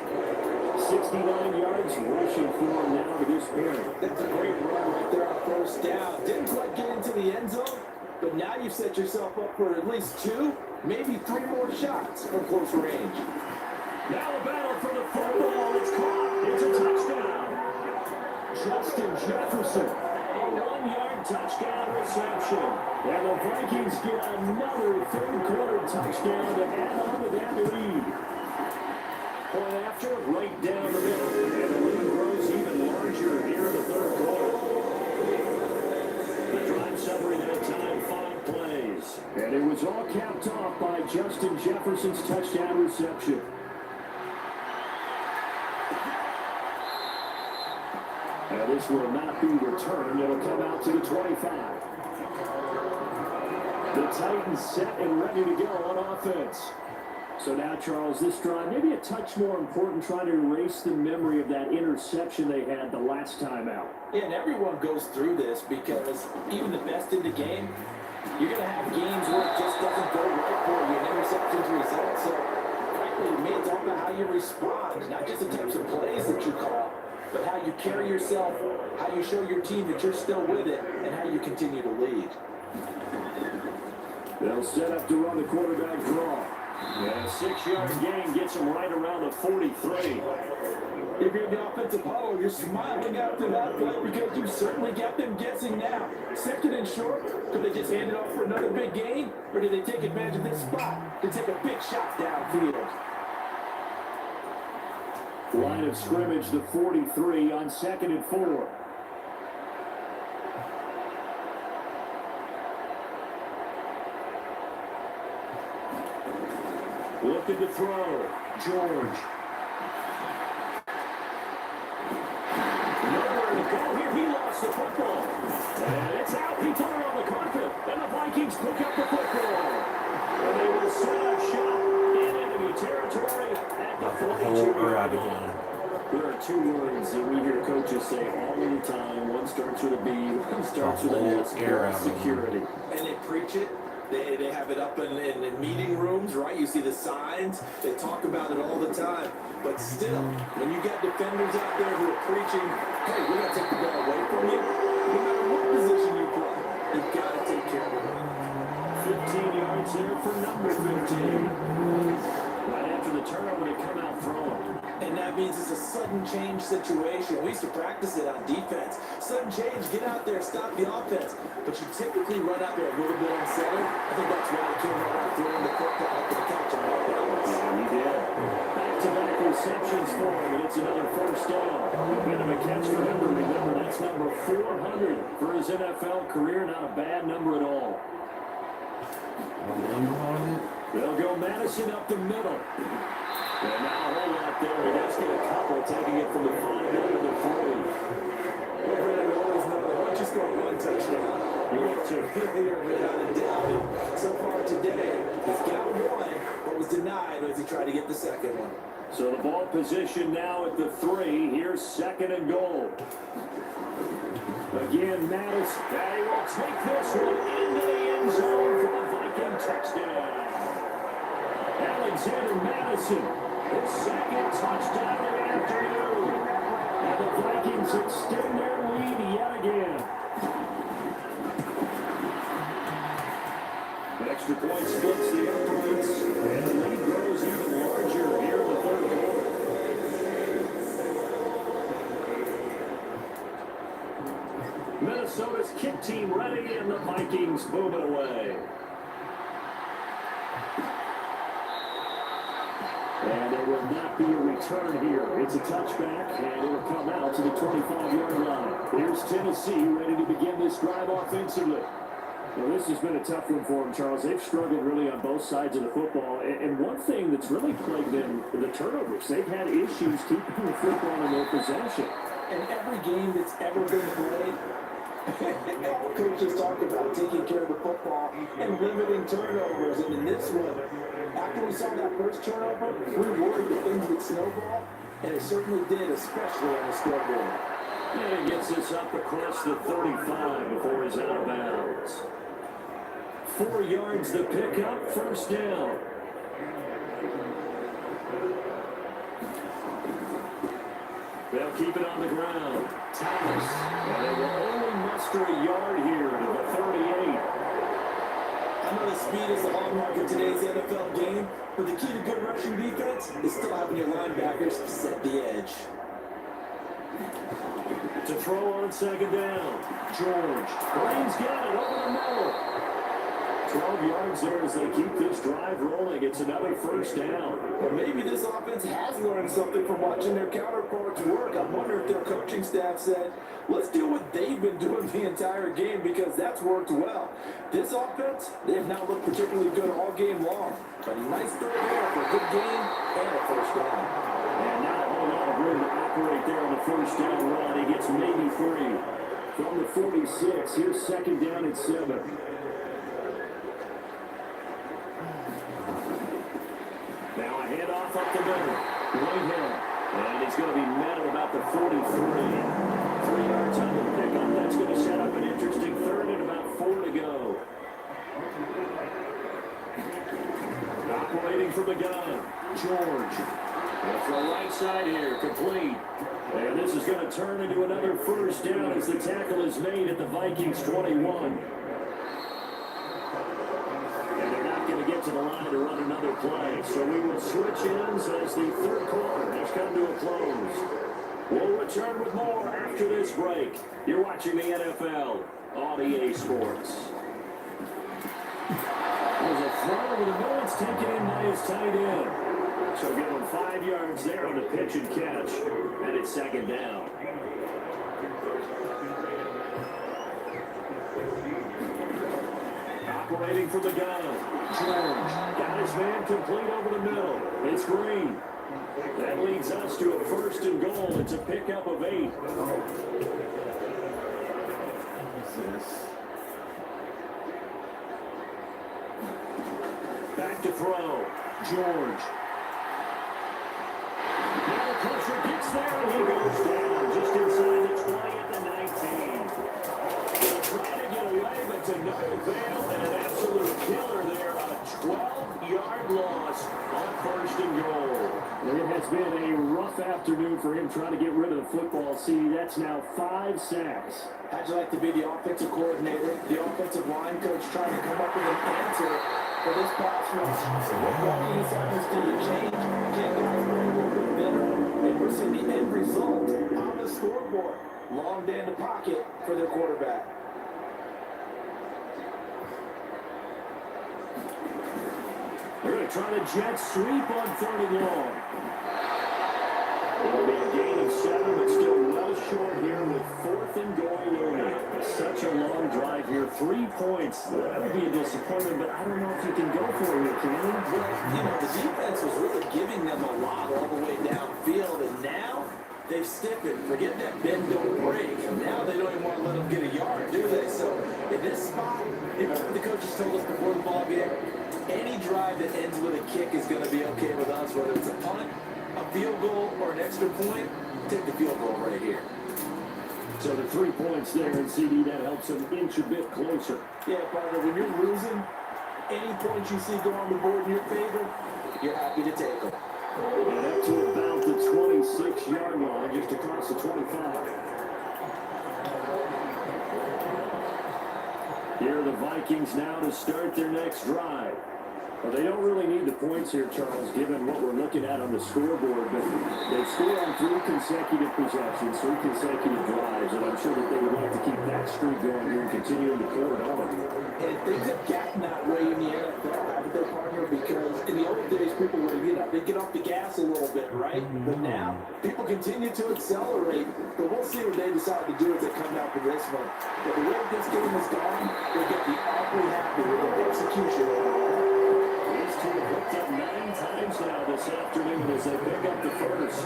69 yards rushing for him now to this point. That's a great run right there on 1st down. Didn't quite get into the end zone, but now you've set yourself up for at least 2, maybe 3 more shots from close range. Now the battle for the football. It's caught. It's a touchdown. Justin Jefferson. A 1-yard touchdown reception. And the Vikings get another 3rd quarter touchdown to add on to that lead. Point after, right down the middle. And the lead grows even larger here in the 3rd quarter. The drive summary that time, 5 plays. And it was all capped off by Justin Jefferson's touchdown reception. Now this will not be returned. It'll come out to the 25. The Titans set and ready to go on offense. So now, Charles, this drive, maybe a touch more important, trying to erase the memory of that interception they had the last time out. Yeah, and everyone goes through this because even the best in the game, you're going to have games where it just doesn't go right for you, and interceptions result. So, frankly, to me, it's all about how you respond, not just the types of plays that you call, but how you carry yourself, how you show your team that you're still with it, and how you continue to lead. They'll set up to run the quarterback draw. And a 6-yard gain gets him right around the 43. If you're in the offensive huddle, you're smiling after that play because you certainly got them guessing now. 2nd and short, could they just hand it off for another big gain? Or did they take advantage of this spot to take a big shot downfield? Line of scrimmage, the 43 on 2nd and 4. Looking to throw. George. Nowhere to go here. He lost the football. And it's out. He put it on the carpet. And the Vikings pick up the football. And they will set up shop in enemy territory at the 42-yard line. There are 2 words that we hear coaches say all the time. One starts with a B, one starts with an S. Security. And they preach it. They have it up in meeting rooms, right? You see the signs. They talk about it all the time. But still, when you get defenders out there who are preaching, hey, we're going to take the ball away from you, no matter what position you play, you've got to take care of it. 15 yards there for number 15. Right after the turnover, they come out throwing. And that means it's a sudden change situation. We used to practice it on defense. Sudden change, get out there, stop the offense. But you typically run out there a little bit unsettled. I think that's why they came right out throwing the football up to the catch and all balance. Yeah, he did. Back-to-back receptions for him, and it's another 1st down. A bit of a catch for him. Remember, that's number 400 for his NFL career. Not a bad number at all. They'll go Madison up the middle. And now a whole lot there. He does get a couple, taking it from the 5 down to the 3. Well, Brandon, we always know that once you score one touchdown, you get to here without a doubt. And so far today, he's got one, but was denied as he tried to get the second one. So the ball position now at the 3. Here's 2nd and goal. Again, Madison. They will take this one into the end zone for the Viking touchdown. Alexander Madison, his 2nd touchdown of the afternoon. And the Vikings extend their lead yet again. An extra point splits the uprights, and the lead grows even larger here in the 3rd quarter. Minnesota's kick team ready, and the Vikings move it away. And there will not be a return here. It's a touchback, and it will come out to the 25-yard line. Here's Tennessee ready to begin this drive offensively. Well, this has been a tough one for them, Charles. They've struggled really on both sides of the football. And one thing that's really plagued them, the turnovers. They've had issues keeping the football in their possession. And every game that's ever been played, all coaches talk about taking care of the football and limiting turnovers. And in this one, after we saw that first turnover, we worried that things would snowball, and it certainly did, especially on the scoreboard. And he gets this up across the 35 before he's out of bounds. 4 yards to pick up, 1st down. They'll keep it on the ground. Thomas. And they will only muster a yard here to the 38. I know the speed is the hallmark of today's NFL game, but the key to good rushing defense is still having your linebackers set the edge. To throw on 2nd down. George. Brains got it over the middle. 12 yards there as they keep this drive rolling. It's another 1st down. Or maybe this offense has learned something from watching their counterparts work. I wonder if their coaching staff said, let's do what they've been doing the entire game, because that's worked well. This offense, they've not looked particularly good all game long. But a nice throw there for a good game and a 1st down. And not a whole lot of room to operate there on the 1st down run. He gets maybe 3. From the 46, here's 2nd down and 7. Now a handoff up the middle. Whitehead. And he's going to be met at about the 43. 3 yards on the pickup. That's going to set up an interesting 3rd and about 4 to go. Operating from the gun. George. That's the right side here. Complete. And this is going to turn into another 1st down as the tackle is made at the Vikings 21. To get to the line to run another play. So we will switch ends as the 3rd quarter has come to a close. We'll return with more after this break. You're watching the NFL on EA Sports. There's a throw with the Bullets taken in by his tight end. So give him 5 yards there on the pitch and catch. And it's 2nd down. Operating from the gun. George got his man complete over the middle. It's Green. That leads us to a 1st and goal. It's a pickup of 8. Back to throw. George. Now the pressure gets there and he goes down just inside the 20 at the 19. Trying to get away, but to no avail, and an absolute killer there. A 12-yard loss on 1st and goal. It has been a rough afternoon for him trying to get rid of the football. See, that's now 5 sacks. How'd you like to be the offensive coordinator, the offensive line coach, trying to come up with an answer for this pass rush? What blocking assignments do you change? Can't guys work a little bit better? And we're seeing the end result on the scoreboard. Long day in the pocket for their quarterback. They're going to try to jet sweep on 3rd and long. It'll be a gain of 7, but still well short here with 4th and going early. Such a long drive here. 3 points. That would be a disappointment, but I don't know if you can go for it here, can you? Well, you know, the defense was really giving them a lot all the way downfield, and now they've stiffened. Forget that bend, don't break. Now they don't even want to let them get a yard, do they? So in this spot, the coaches told us before the ball game, any drive that ends with a kick is going to be okay with us, whether it's a punt, a field goal, or an extra point. Take the field goal right here. So the 3 points there, and CD, that helps them inch a bit closer. Yeah, partner, when you're losing, any points you see go on the board in your favor, you're happy to take them. And up to about the 26-yard line, just across the 25. Here are the Vikings now to start their next drive. Well, they don't really need the points here, Charles, given what we're looking at on the scoreboard, but they've scored on 3 consecutive possessions, 3 consecutive drives, and I'm sure that they would like to keep that streak going here and continue to pour it on. And things have gotten that way in the NFL, haven't they, partner? Because in the old days, people would, they get off the gas a little bit, right? But now, people continue to accelerate. But we'll see what they decide to do as they come down for this one. But the way this game has gone, they're going to be awfully happy with the execution. These two have hooked up 9 times now this afternoon as they pick up the first.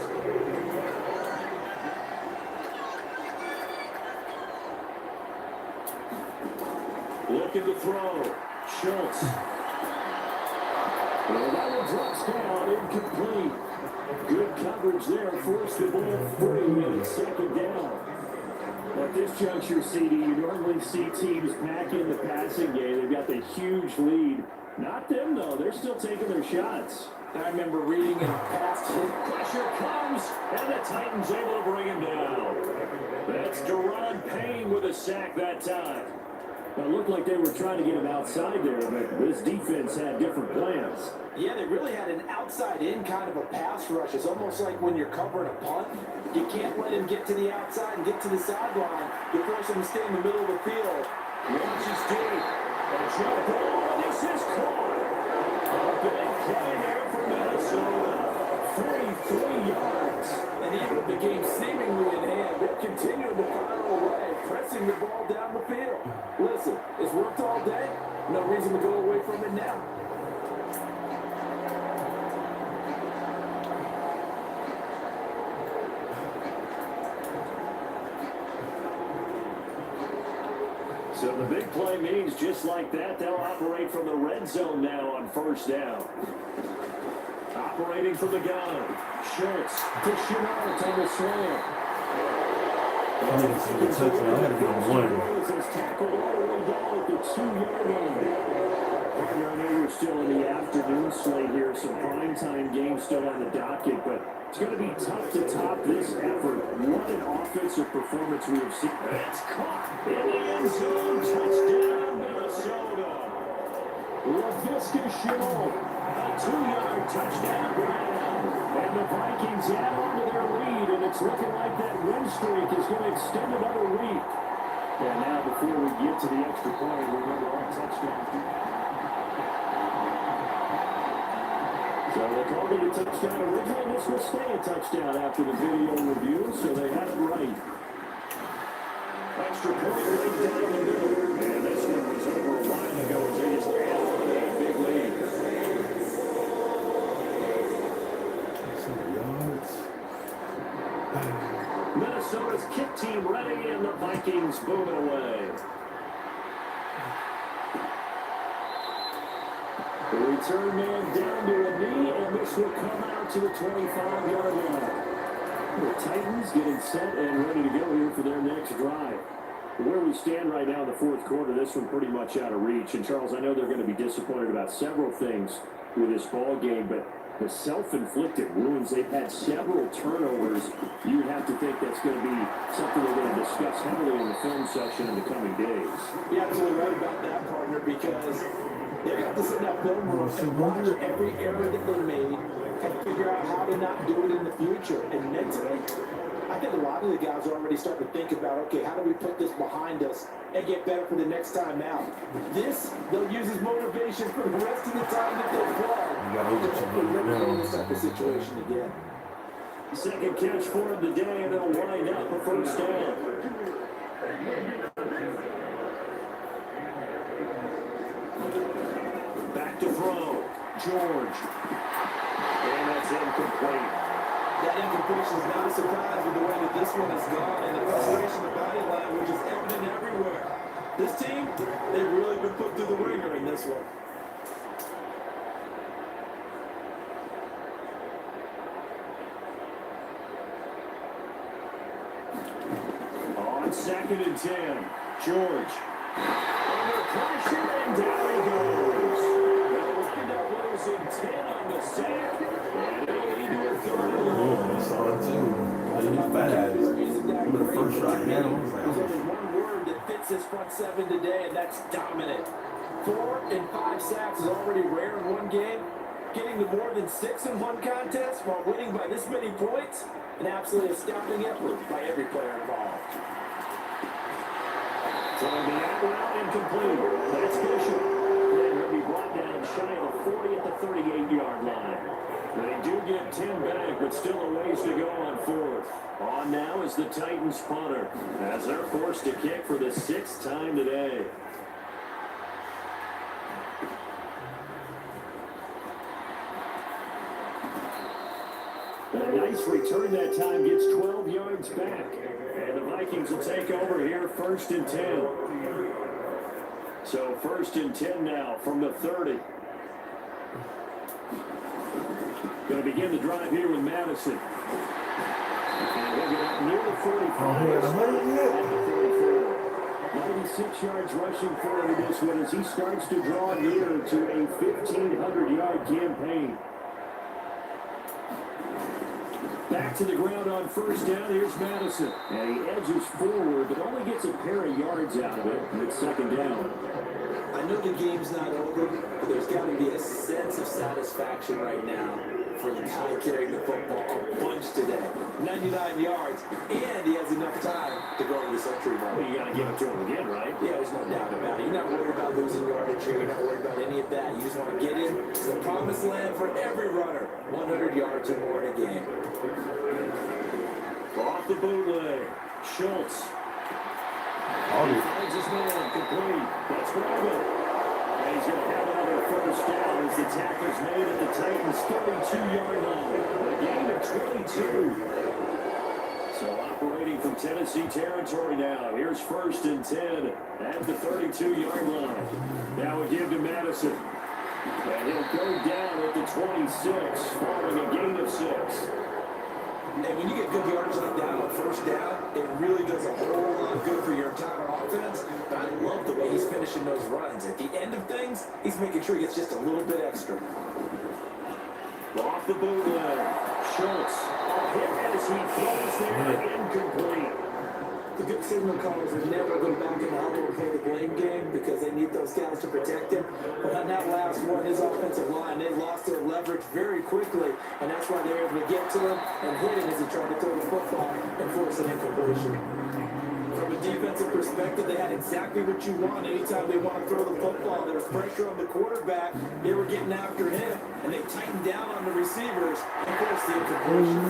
Looking to throw. Schultz. Well, that one drops down, incomplete. Good coverage there, forced the ball free, and it's 2nd down. At this juncture, CD, you normally see teams pack in the passing game. They've got the huge lead. Not them, though. They're still taking their shots. I remember reading in past Pressure comes, and the Titans able to bring him down. That's Deron Payne with a sack that time. It looked like they were trying to get him outside there, but this defense had different plans. Yeah, they really had an outside-in kind of a pass rush. It's almost like when you're covering a punt, you can't let him get to the outside and get to the sideline. You force him to stay in the middle of the field. Launches deep. A jump ball. This is caught. A big play there for Minnesota. 33 yards. And even with the game seemingly in hand, they're continuing to fire away, pressing the ball down the field. Listen, it's worked all day. No reason to go away from it now. So the big play means just like that, they'll operate from the red zone now on 1st down. Operating from the gun. Schultz to Chenault on the slam. I need to see the touchdown. I had to get on 1. Is tackled all the way down at the 2-yard line. Partner, I know you're still in the afternoon slate here, some primetime games still on the docket, but it's going to be tough to top this effort. What an offensive performance we have seen. It's caught in the end zone. Touchdown, Minnesota. LaVisca Chenault, a 2-yard touchdown grab. And the Vikings add on to their lead, and it's looking like that win streak is going to extend another week. And now, before we get to the extra point, remember our touchdown. So they called it a touchdown originally. This will stay a touchdown after the video review, so they had it right. Extra point right down the middle. And this one was over a while ago as they just added on that big lead. Minnesota's kick team ready, and the Vikings booming away. The return man down to a knee, and this will come out to the 25-yard line. The Titans getting set and ready to go here for their next drive. Where we stand right now in the 4th quarter, this one pretty much out of reach. And Charles, I know they're going to be disappointed about several things with this ball game, but the self-inflicted wounds, they've had several turnovers. You would have to think that's going to be something we're going to discuss heavily in the film section in the coming days. You're absolutely right about that, partner, because they're going to have to sit in that film room and watch every error that they made and figure out how to not do it in the future. And mentally, I think a lot of the guys are already starting to think about, okay, how do we put this behind us and get better for the next time out? This, they'll use as motivation for the rest of the time that they play. You got over to never go in this type of situation again. Second catch for him today, and it'll wind up a first down. Back to throw. George. And that's incomplete. That incompletion is not a surprise with the way that this one has gone, and the frustration of body language is evident everywhere. This team, they've really been put through the ringer in this one. On 2nd and 10, George. Under pressure, and down he goes. They'll wind up losing 10 on the sack, and it'll lead to a 3rd and long. I saw it too. He's bad. With the first shot handle, There's only one word that fits this front seven today, and that's dominant. 4 and 5 sacks is already rare in one game. Getting to more than 6 in one contest while winning by this many points, an absolutely astounding effort by every player involved. Throwing the out route incomplete. That's Bishop. And he'll be brought down shy of the 40 at the 38-yard line. They do get 10 back, but still a ways to go on 4th. On now is the Titans punter, as they're forced to kick for the 6th time today. A nice return that time, gets 12 yards back. And the Vikings will take over here, 1st and 10. So 1st and 10 now from the 30. Going to begin the drive here with Madison. And he'll get up near the 45. At the 44. 96 yards rushing for him this one as he starts to draw near to a 1,500-yard campaign. Back to the ground on 1st down. Here's Madison. And he edges forward, but only gets a pair of yards out of it. And it's 2nd down. I know the game's not over, but there's got to be a sense of satisfaction right now for the guy carrying the football a bunch today. 99 yards, and he has enough time to go to the century mark. Well, you got to give it to him again, right? Yeah, there's no doubt about it. You're not worried about losing yardage here. You're not worried about any of that. You just want to get in to the promised land for every runner. 100 yards or more in a game. Off the bootleg. Schultz. He finds his man complete. That's Robin. And he's going to have another 1st down as the tackle's made at the Titans' 32-yard line. A gain of 22. So operating from Tennessee territory now. Here's 1st and 10 at the 32-yard line. Now we give to Madison. And he'll go down at the 26, following a gain of 6. And when you get good yardage like that on 1st down, it really does a whole lot of good for your entire offense. But I love the way he's finishing those runs. At the end of things, he's making sure he gets just a little bit extra. Off the bootleg. Schultz. Hit as he throws there, incomplete. The good signal callers are never going back in the huddle and play the blame game because they need those guys to protect him. But on that last one, his offensive line, they lost their leverage very quickly, and that's why they were able to get to him and hit him as he tried to throw the football and force an incompletion. From a defensive perspective, they had exactly what you want. Anytime they want to throw the football, there was pressure on the quarterback. They were getting after him, and they tightened down on the receivers and forced the incompletion.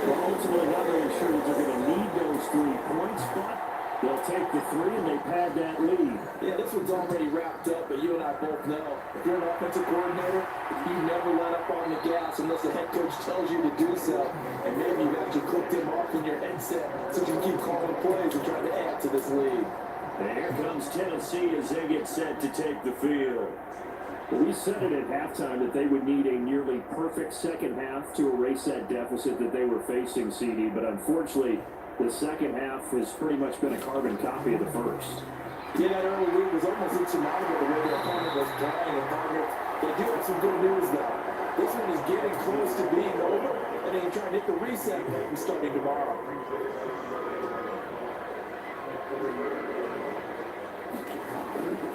Ultimately, not really sure that they're going to need those 3 points, but they'll take the 3 and they pad that lead. Yeah, this one's already wrapped up, but you and I both know if you're an offensive coordinator, you never let up on the gas unless the head coach tells you to do so. And maybe you've actually clicked him off in your headset so you can keep calling plays and trying to add to this lead. And here comes Tennessee as they get set to take the field. We said it at halftime that they would need a nearly perfect second half to erase that deficit that they were facing, CD, but unfortunately, the second half has pretty much been a carbon copy of the first. Yeah, that early lead was almost insurmountable the way their opponent was playing, and Parker, they do have some good news, though. This one is getting close to being over, and they can try and hit the reset button starting tomorrow.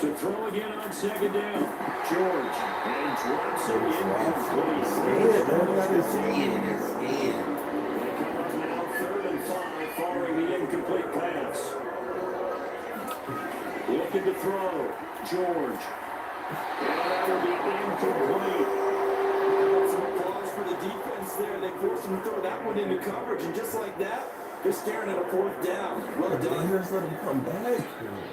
To throw again on 2nd down. George. And drops it incomplete. They come up now 3rd and 5 following the incomplete pass. Looking looking to throw. George. And that'll be incomplete. Some applause for the defense there. They forced him to throw that one into coverage, and just like that, they're staring at a fourth down. Well done. Just let him come back.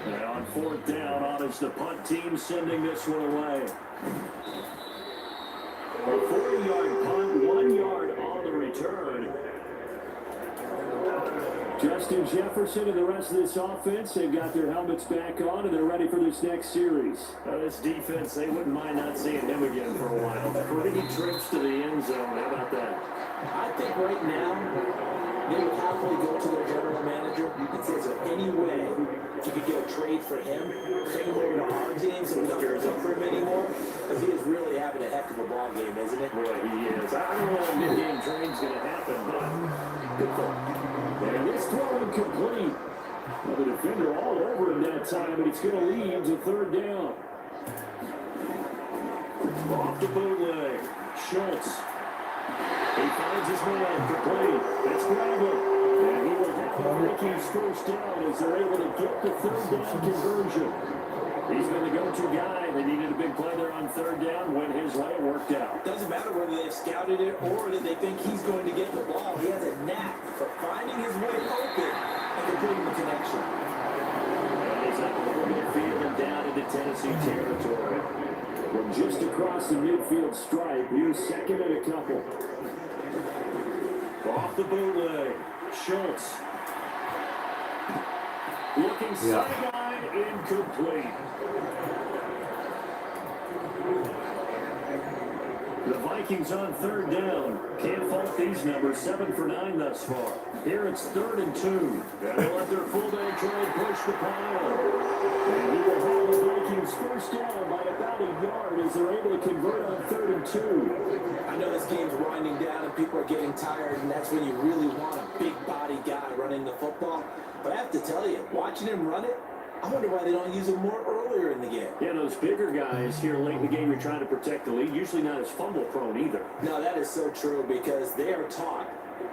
And on fourth down, it's the punt team sending this one away. A 40-yard punt, 1 yard on the return. Justin Jefferson and the rest of this offense, they've got their helmets back on, and they're ready for this next series. This defense, they wouldn't mind not seeing him again for a while. 3 trips to the end zone. How about that? I think right now, they would happily go to their general manager and say, is there any way if you could get a trade for him, take him over to our team so we don't have to go for him anymore? Because he is really having a heck of a ball game, isn't it? Boy, he is. I don't know if mid-game trade's going to happen, but good for him. And this throw incomplete. Well, the defender all over him that time, but it's going to lead to third down. Off the bootleg. Schultz. He finds his man complete. It's Gravel. And he will have the Vikings first down as they're able to get the third down conversion. He's been the go-to guy. They needed a big play there on third down. Went his way, it worked out. Doesn't matter whether they've scouted it or that they think he's going to get the ball. He has a knack for finding his way open and completing the connection. And he's up over midfield and down into Tennessee territory. From just across the midfield stripe, here's second and a couple. Off the bootleg. Schultz. Looking sideline, incomplete. The Vikings on third down. Can't fault these numbers. 7 for 9 thus far. Here it's 3rd and 2. And they'll let their fullback try and push the pile. And he will have the Vikings first down by about a yard as they're able to convert on 3rd and 2. I know this game's winding down and people are getting tired, and that's when you really want a big body guy running the football. But I have to tell you, watching him run it, I wonder why they don't use him more earlier in the game. Yeah, those bigger guys here late in the game, you're trying to protect the lead. Usually not as fumble prone either. No, that is so true because they are taught.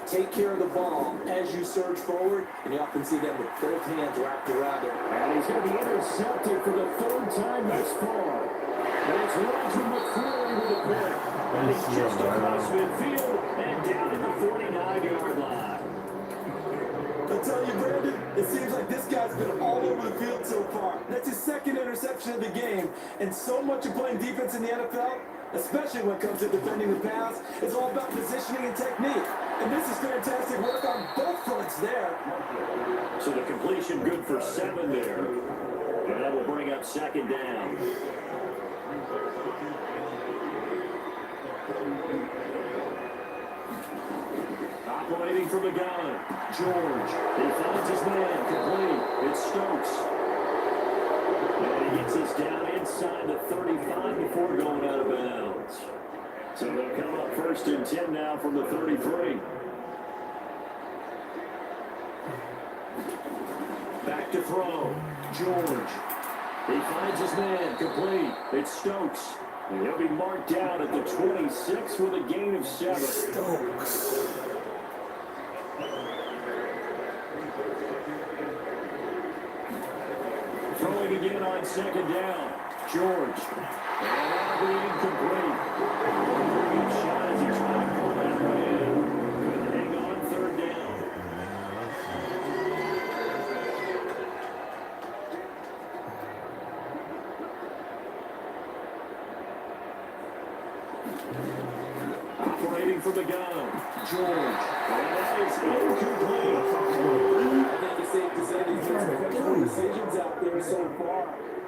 Take care of the ball as you surge forward, and you often see them with both hands wrapped around it. And he's going to be intercepted for the 3rd time thus far. And it's Roger McCreary with a pick. And he's just across midfield and down at the 49-yard line. I tell you, Brandon, it seems like this guy's been all over the field so far. That's his 2nd interception of the game. And so much of playing defense in the NFL, especially when it comes to defending the pass, is all about positioning and technique. And this is fantastic work on both fronts there. So the completion good for 7 there. And that will bring up 2nd down. Operating from the gun. George. He finds his man. Complete. It's Stokes. And he gets us down inside the 35 before going out of bounds. So they'll come up 1st and 10 now from the 33. Back to throw. George. He finds his man. Complete. It's Stokes. And he'll be marked down at the 26 with a gain of 7. Stokes. Throwing again on 2nd down. George. And that'll be incomplete. Good shot as he tried to pull that one in. Couldn't hang on 3rd down. Operating from the gun. George. And that is incomplete. I think it's safe to say that he's made some decisions out there so far.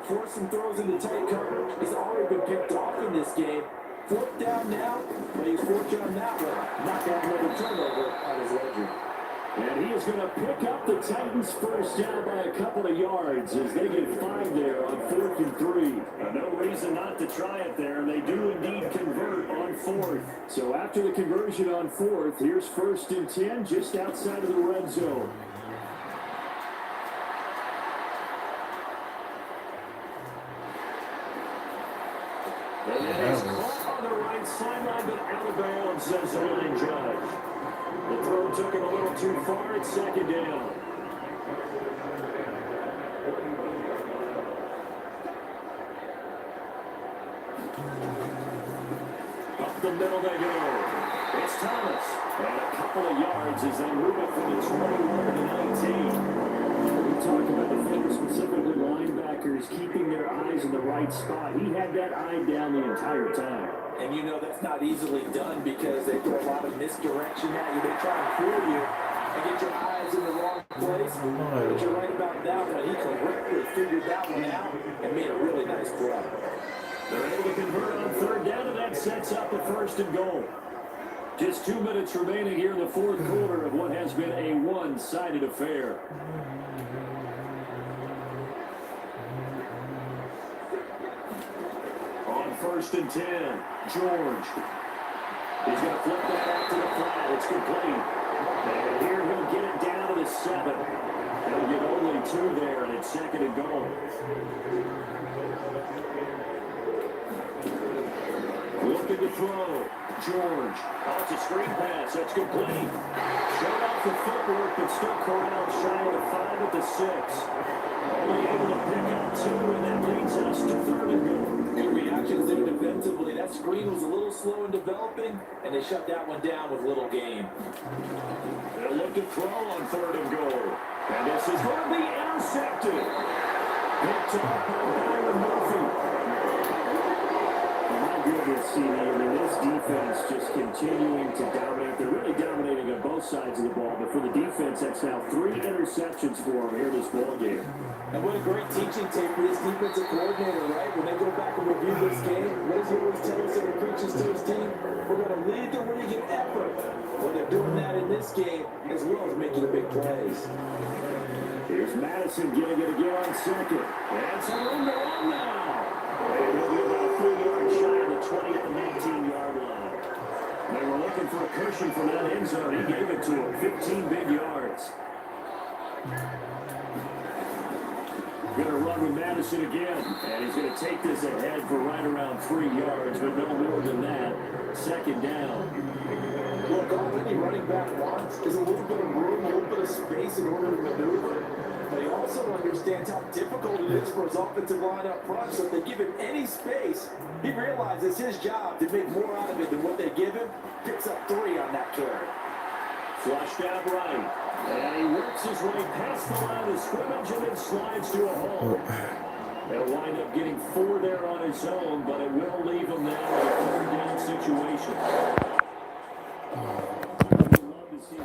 Forced some throws into tight cover. He's already been picked off in this game. 4th down now, but he's fortunate on that one. Not got another turnover on his ledger. And he is going to pick up the Titans first down by a couple of yards as they get 5 there on 4th and 3. No reason not to try it there. They do indeed convert on 4th. So after the conversion on 4th, here's 1st and 10 just outside of the red zone. And it is caught on the right sideline, but out of bounds, says the line judge. The throw took him a little too far. It's 2nd down. middle they go. It's Thomas. And a couple of yards as they move it from the 21 to the 19. We talked about defenders, specifically linebackers, keeping their eyes in the right spot. He had that eye down the entire time. And you know that's not easily done because they throw a lot of misdirection at you. They try and fool you and get your eyes in the wrong place. But you're right about that one. He correctly figured that one out and made a really nice play. They're able to convert on third down, and that sets up the 1st and goal. Just 2 minutes remaining here in the fourth quarter of what has been a one-sided affair. On 1st and 10, George. He's going to flip that out to the flat. It's complete. And here he'll get it down to the 7. He'll get only 2 there, and it's 2nd and goal. Looking to throw. George. Oh, it's a screen pass. That's complete. Showed off the footwork, but still corralled shy of the 5 at the 6. Only able to pick up 2, and that leads us to 3rd and goal. Good reactions there defensively. That screen was a little slow in developing, and they shut that one down with little gain. They'll look to throw on 3rd and goal. And this is going to be intercepted. Picked up by Byron Murphy. Goodness, CD. I mean, this defense just continuing to dominate. They're really dominating on both sides of the ball, but for the defense, that's now 3 interceptions for them here in this ball game. And what a great teaching tape for this defensive coordinator, right? When they go back and review this game, what does he always tell us and preaches to his team? We're going to lead the league in effort. Well, they're doing that in this game as well as making big plays. Here's Madison getting it again on 2nd. And some room to run now. And he'll be about 3 yards shy of the 20 at the 19-yard line. They were looking for a cushion from that end zone. He gave it to him. 15 big yards. Going to run with Madison again. And he's going to take this ahead for right around 3 yards, but no more than that. 2nd down. Look, all any running back wants is a little bit of room, a little bit of space in order to maneuver. But he also understands how difficult it is for his offensive line up front. So if they give him any space, he realizes his job to make more out of it than what they give him. Picks up 3 on that carry. Flushed out right. And he works his way past the line of scrimmage and then slides to a hole. They'll wind up getting 4 there on his own, but it will leave him now in a 3rd down situation. I'd love to see